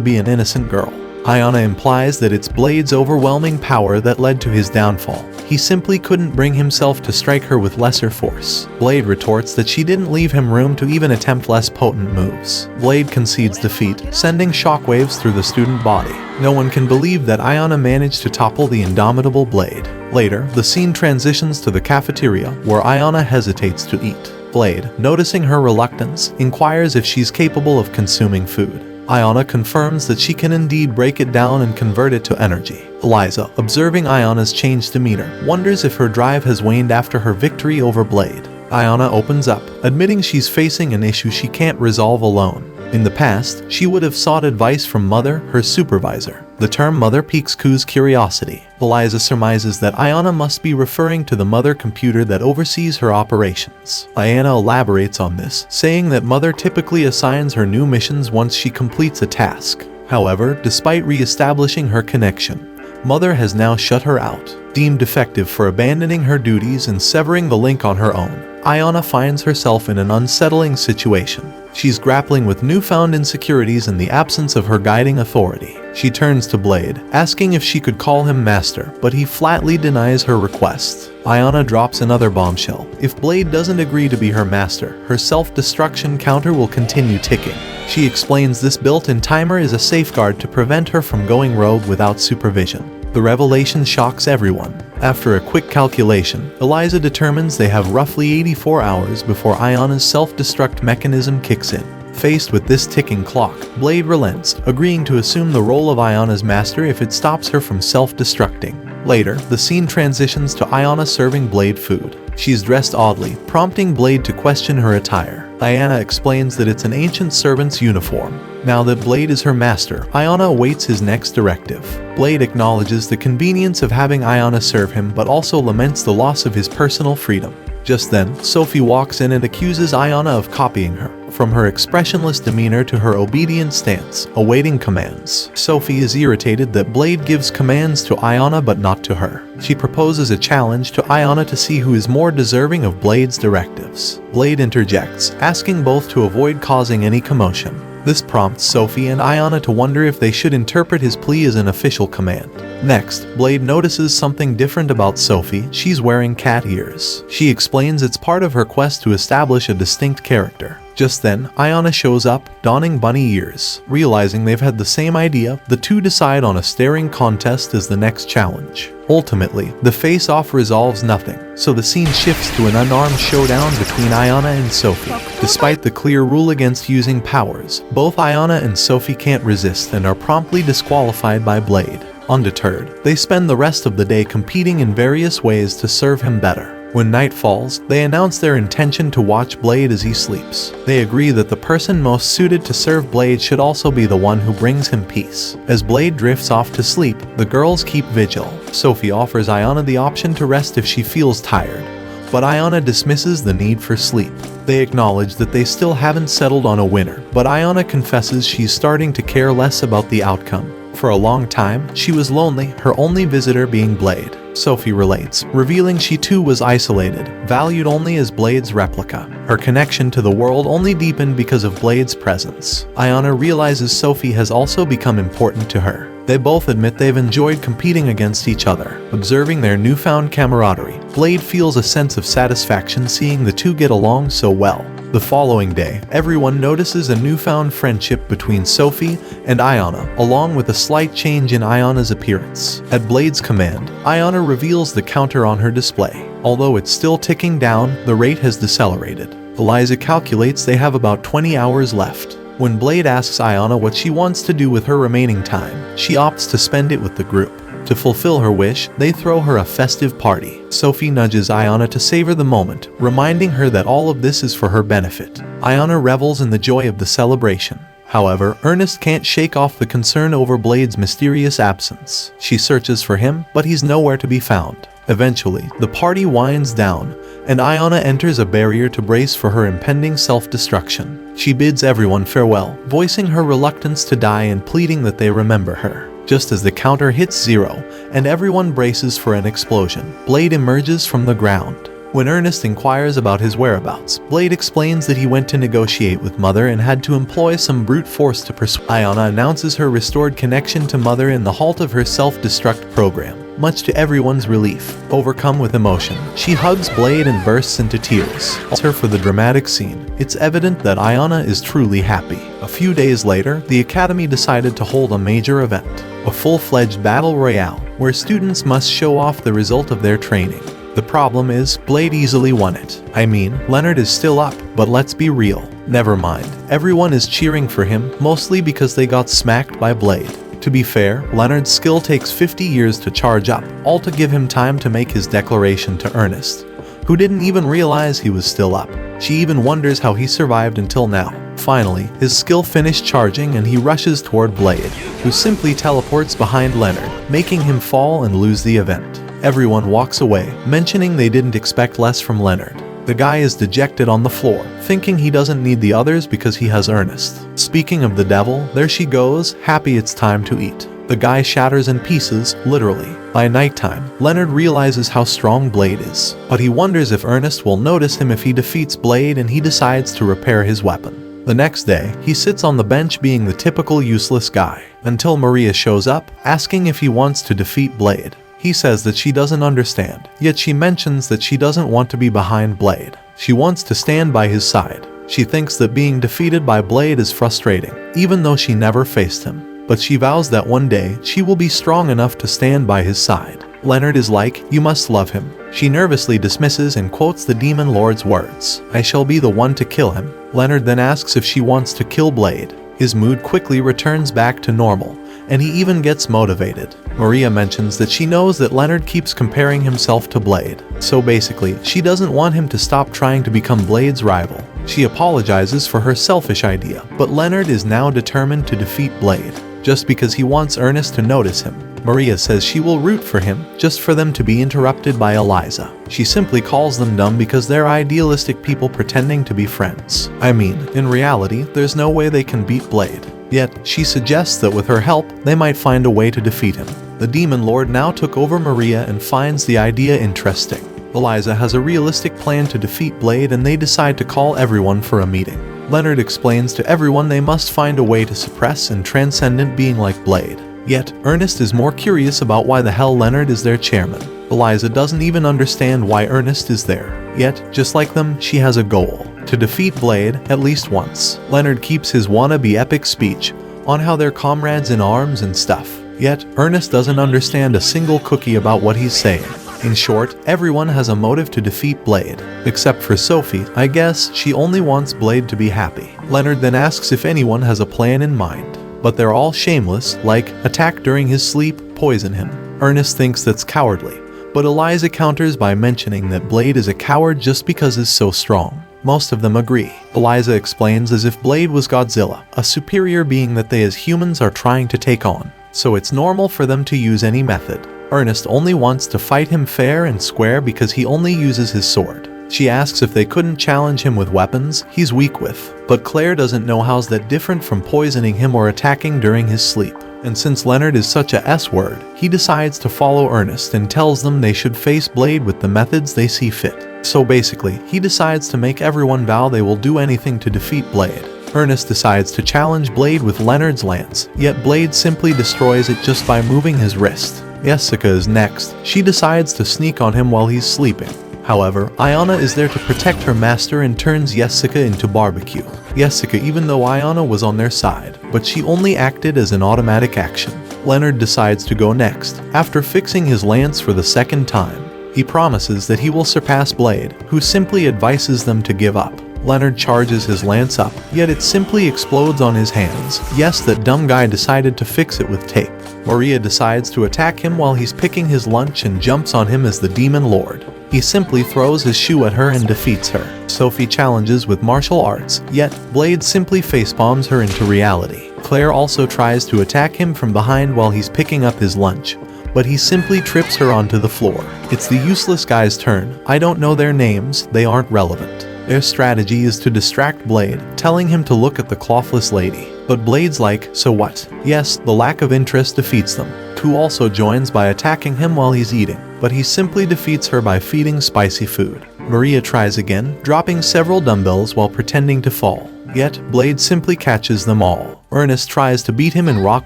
be an innocent girl. Iona implies that it's Blade's overwhelming power that led to his downfall. He simply couldn't bring himself to strike her with lesser force. Blade retorts that she didn't leave him room to even attempt less potent moves. Blade concedes defeat, sending shockwaves through the student body. No one can believe that Iona managed to topple the indomitable Blade. Later, the scene transitions to the cafeteria, where Iona hesitates to eat. Blade, noticing her reluctance, inquires if she's capable of consuming food. Iona confirms that she can indeed break it down and convert it to energy. Eliza, observing Iona's changed demeanor, wonders if her drive has waned after her victory over Blade. Iona opens up, admitting she's facing an issue she can't resolve alone. In the past, she would have sought advice from Mother, her supervisor. The term mother piques Ku's curiosity. Eliza surmises that Ayana must be referring to the mother computer that oversees her operations. Ayana elaborates on this, saying that mother typically assigns her new missions once she completes a task. However, despite re-establishing her connection, mother has now shut her out. Deemed defective for abandoning her duties and severing the link on her own, Ayana finds herself in an unsettling situation. She's grappling with newfound insecurities in the absence of her guiding authority. She turns to Blade, asking if she could call him master, but he flatly denies her request. Ayana drops another bombshell. If Blade doesn't agree to be her master, her self-destruction counter will continue ticking. She explains this built-in timer is a safeguard to prevent her from going rogue without supervision. The revelation shocks everyone. After a quick calculation, Eliza determines they have roughly 84 hours before Ayana's self-destruct mechanism kicks in. Faced with this ticking clock, Blade relents, agreeing to assume the role of Ayana's master if it stops her from self-destructing. Later, the scene transitions to Ayana serving Blade food. She's dressed oddly, prompting Blade to question her attire. Ayana explains that it's an ancient servant's uniform. Now that Blade is her master, Ayana awaits his next directive. Blade acknowledges the convenience of having Ayana serve him but also laments the loss of his personal freedom. Just then, Sophie walks in and accuses Ayana of copying her. From her expressionless demeanor to her obedient stance, awaiting commands. Sophie is irritated that Blade gives commands to Ayana but not to her. She proposes a challenge to Ayana to see who is more deserving of Blade's directives. Blade interjects, asking both to avoid causing any commotion. This prompts Sophie and Ayana to wonder if they should interpret his plea as an official command. Next, Blade notices something different about Sophie. She's wearing cat ears. She explains it's part of her quest to establish a distinct character. Just then, Ayana shows up, donning bunny ears. Realizing they've had the same idea, the two decide on a staring contest as the next challenge. Ultimately, the face-off resolves nothing, so the scene shifts to an unarmed showdown between Ayana and Sophie. Despite the clear rule against using powers, both Ayana and Sophie can't resist and are promptly disqualified by Blade. Undeterred, they spend the rest of the day competing in various ways to serve him better. When night falls, they announce their intention to watch Blade as he sleeps. They agree that the person most suited to serve Blade should also be the one who brings him peace. As Blade drifts off to sleep, the girls keep vigil. Sophie offers Ayana the option to rest if she feels tired, but Ayana dismisses the need for sleep. They acknowledge that they still haven't settled on a winner, but Ayana confesses she's starting to care less about the outcome. For a long time, she was lonely, her only visitor being Blade. Sophie relates, revealing she too was isolated, valued only as Blade's replica. Her connection to the world only deepened because of Blade's presence. Ayana realizes Sophie has also become important to her. They both admit they've enjoyed competing against each other. Observing their newfound camaraderie, Blade feels a sense of satisfaction seeing the two get along so well. The following day, everyone notices a newfound friendship between Sophie and Ayana, along with a slight change in Ayana's appearance. At Blade's command, Ayana reveals the counter on her display. Although it's still ticking down, the rate has decelerated. Eliza calculates they have about 20 hours left. When Blade asks Ayana what she wants to do with her remaining time, she opts to spend it with the group. To fulfill her wish, they throw her a festive party. Sophie nudges Ayana to savor the moment, reminding her that all of this is for her benefit. Ayana revels in the joy of the celebration. However, Ernest can't shake off the concern over Blade's mysterious absence. She searches for him, but he's nowhere to be found. Eventually, the party winds down, and Ayana enters a barrier to brace for her impending self-destruction. She bids everyone farewell, voicing her reluctance to die and pleading that they remember her. Just as the counter hits 0, and everyone braces for an explosion, Blade emerges from the ground. When Ernest inquires about his whereabouts, Blade explains that he went to negotiate with Mother and had to employ some brute force to persuade. Ayana announces her restored connection to Mother in the halt of her self-destruct program. Much to everyone's relief, overcome with emotion, she hugs Blade and bursts into tears. Her for the dramatic scene, it's evident that Ayana is truly happy. A few days later, the Academy decided to hold a major event, a full-fledged battle royale, where students must show off the result of their training. The problem is, Blade easily won it. I mean, Leonard is still up, but let's be real. Never mind, everyone is cheering for him, mostly because they got smacked by Blade. To be fair, Leonard's skill takes 50 years to charge up, all to give him time to make his declaration to Ernest, who didn't even realize he was still up. She even wonders how he survived until now. Finally, his skill finished charging and he rushes toward Blade, who simply teleports behind Leonard, making him fall and lose the event. Everyone walks away, mentioning they didn't expect less from Leonard. The guy is dejected on the floor, thinking he doesn't need the others because he has Ernest. Speaking of the devil, there she goes, happy it's time to eat. The guy shatters in pieces, literally. By nighttime, Leonard realizes how strong Blade is, but he wonders if Ernest will notice him if he defeats Blade, and he decides to repair his weapon. The next day, he sits on the bench being the typical useless guy, until Maria shows up, asking if he wants to defeat Blade. He says that she doesn't understand, yet she mentions that she doesn't want to be behind Blade. She wants to stand by his side. She thinks that being defeated by Blade is frustrating, even though she never faced him. But she vows that one day she will be strong enough to stand by his side. Leonard is like, "You must love him." She nervously dismisses and quotes the demon lord's words, "I shall be the one to kill him." Leonard then asks if she wants to kill Blade. His mood quickly returns back to normal, and he even gets motivated. Maria mentions that she knows that Leonard keeps comparing himself to Blade, so basically, she doesn't want him to stop trying to become Blade's rival. She apologizes for her selfish idea, but Leonard is now determined to defeat Blade, just because he wants Ernest to notice him. Maria says she will root for him, just for them to be interrupted by Eliza. She simply calls them dumb because they're idealistic people pretending to be friends. I mean, in reality, there's no way they can beat Blade. Yet, she suggests that with her help, they might find a way to defeat him. The Demon Lord now took over Maria and finds the idea interesting. Eliza has a realistic plan to defeat Blade, and they decide to call everyone for a meeting. Leonard explains to everyone they must find a way to suppress an transcendent being like Blade. Yet, Ernest is more curious about why the hell Leonard is their chairman. Eliza doesn't even understand why Ernest is there. Yet, just like them, she has a goal: to defeat Blade at least once. Leonard keeps his wannabe epic speech on how they're comrades in arms and stuff. Yet, Ernest doesn't understand a single cookie about what he's saying. In short, everyone has a motive to defeat Blade. Except for Sophie, I guess she only wants Blade to be happy. Leonard then asks if anyone has a plan in mind, but they're all shameless, like attack during his sleep, poison him. Ernest thinks that's cowardly, but Eliza counters by mentioning that Blade is a coward just because he's so strong. Most of them agree. Eliza explains as if Blade was Godzilla, a superior being that they as humans are trying to take on, so it's normal for them to use any method. Ernest only wants to fight him fair and square because he only uses his sword. She asks if they couldn't challenge him with weapons he's weak with, but Claire doesn't know how's that different from poisoning him or attacking during his sleep. And since Leonard is such a S-word, he decides to follow Ernest and tells them they should face Blade with the methods they see fit. So basically, he decides to make everyone vow they will do anything to defeat Blade. Ernest decides to challenge Blade with Leonard's lance, yet Blade simply destroys it just by moving his wrist. Jessica is next. She decides to sneak on him while he's sleeping. However, Ayana is there to protect her master and turns Jessica into barbecue. Jessica, even though Ayana was on their side, but she only acted as an automatic action. Leonard decides to go next. After fixing his lance for the second time, he promises that he will surpass Blade, who simply advises them to give up. Leonard charges his lance up, yet it simply explodes on his hands. Yes, that dumb guy decided to fix it with tape. Maria decides to attack him while he's picking his lunch and jumps on him as the Demon Lord. He simply throws his shoe at her and defeats her. Sophie challenges with martial arts, yet Blade simply facepalms her into reality. Claire also tries to attack him from behind while he's picking up his lunch, but he simply trips her onto the floor. It's the useless guy's turn. I don't know their names, they aren't relevant. Their strategy is to distract Blade, telling him to look at the clothless lady. But Blade's like, so what? Yes, the lack of interest defeats them. Tu also joins by attacking him while he's eating, but he simply defeats her by feeding spicy food. Maria tries again, dropping several dumbbells while pretending to fall. Yet, Blade simply catches them all. Ernest tries to beat him in rock,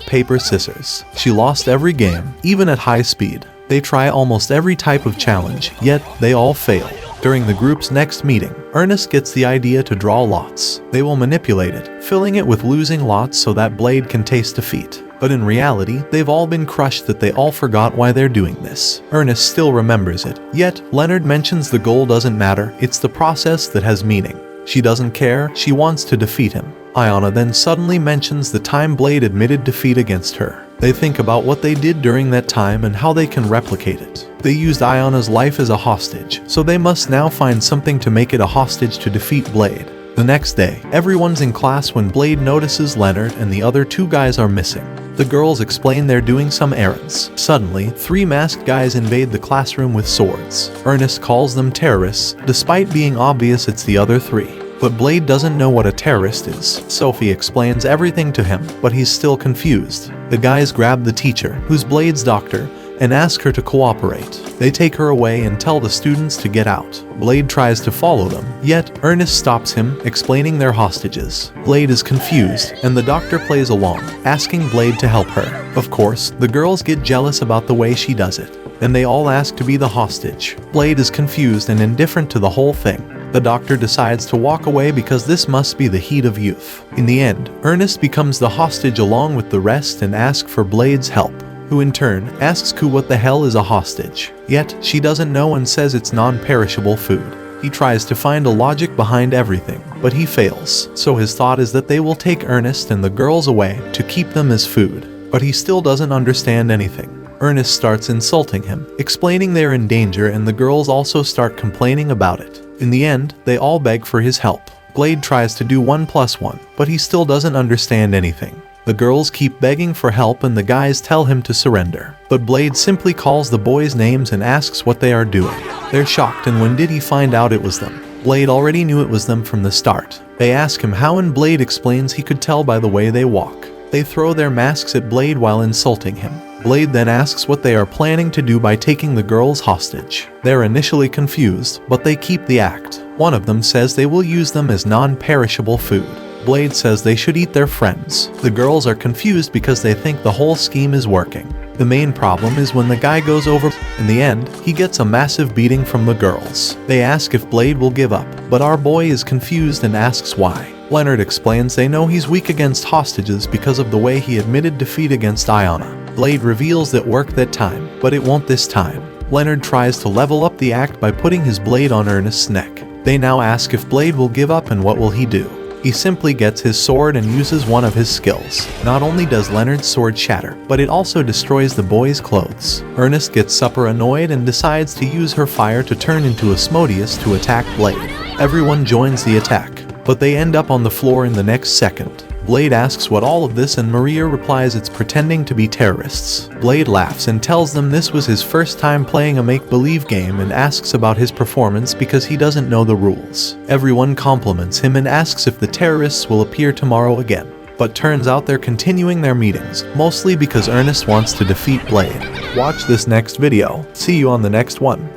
paper, scissors. She lost every game, even at high speed. They try almost every type of challenge, yet they all fail. During the group's next meeting, Ernest gets the idea to draw lots. They will manipulate it, filling it with losing lots so that Blade can taste defeat. But in reality, they've all been crushed that they all forgot why they're doing this. Ernest still remembers it, yet Leonard mentions the goal doesn't matter, it's the process that has meaning. She doesn't care, she wants to defeat him. Ayana then suddenly mentions the time Blade admitted defeat against her. They think about what they did during that time and how they can replicate it. They used Ayana's life as a hostage, so they must now find something to make it a hostage to defeat Blade. The The next day, everyone's in class when Blade notices Leonard and the other two guys are missing. The girls explain they're doing some errands. Suddenly, 3 masked guys invade the classroom with swords. Ernest calls them terrorists, despite being obvious it's the other 3. But Blade doesn't know what a terrorist is. Sophie explains everything to him, but he's still confused. The guys grab the teacher, who's Blade's doctor, and ask her to cooperate. They take her away and tell the students to get out. Blade tries to follow them, yet Ernest stops him, explaining they're hostages. Blade is confused, and the doctor plays along, asking Blade to help her. Of course, the girls get jealous about the way she does it, and they all ask to be the hostage. Blade is confused and indifferent to the whole thing. The doctor decides to walk away because this must be the heat of youth. In the end, Ernest becomes the hostage along with the rest and asks for Blade's help, who in turn asks Ku what the hell is a hostage. Yet, she doesn't know and says it's non-perishable food. He tries to find a logic behind everything, but he fails. So his thought is that they will take Ernest and the girls away to keep them as food. But he still doesn't understand anything. Ernest starts insulting him, explaining they're in danger, and the girls also start complaining about it. In the end, they all beg for his help. Blade tries to do 1+1, but he still doesn't understand anything. The girls keep begging for help and the guys tell him to surrender. But Blade simply calls the boys' names and asks what they are doing. They're shocked, and when did he find out it was them? Blade already knew it was them from the start. They ask him how, and Blade explains he could tell by the way they walk. They throw their masks at Blade while insulting him. Blade then asks what they are planning to do by taking the girls hostage. They're initially confused, but they keep the act. One of them says they will use them as non-perishable food. Blade says they should eat their friends. The girls are confused because they think the whole scheme is working. The main problem is when the guy goes over. In the end, he gets a massive beating from the girls. They ask if Blade will give up, but our boy is confused and asks why. Leonard explains they know he's weak against hostages because of the way he admitted defeat against Iona. Blade reveals that worked that time, but it won't this time. Leonard tries to level up the act by putting his blade on Ernest's neck. They now ask if Blade will give up and what will he do. He simply gets his sword and uses one of his skills. Not only does Leonard's sword shatter, but it also destroys the boy's clothes. Ernest gets super annoyed and decides to use her fire to turn into Asmodeus to attack Blade. Everyone joins the attack, but they end up on the floor in the next second. Blade asks what all of this, and Maria replies it's pretending to be terrorists. Blade laughs and tells them this was his first time playing a make-believe game and asks about his performance because he doesn't know the rules. Everyone compliments him and asks if the terrorists will appear tomorrow again. But turns out they're continuing their meetings, mostly because Ernest wants to defeat Blade. Watch this next video. See you on the next one.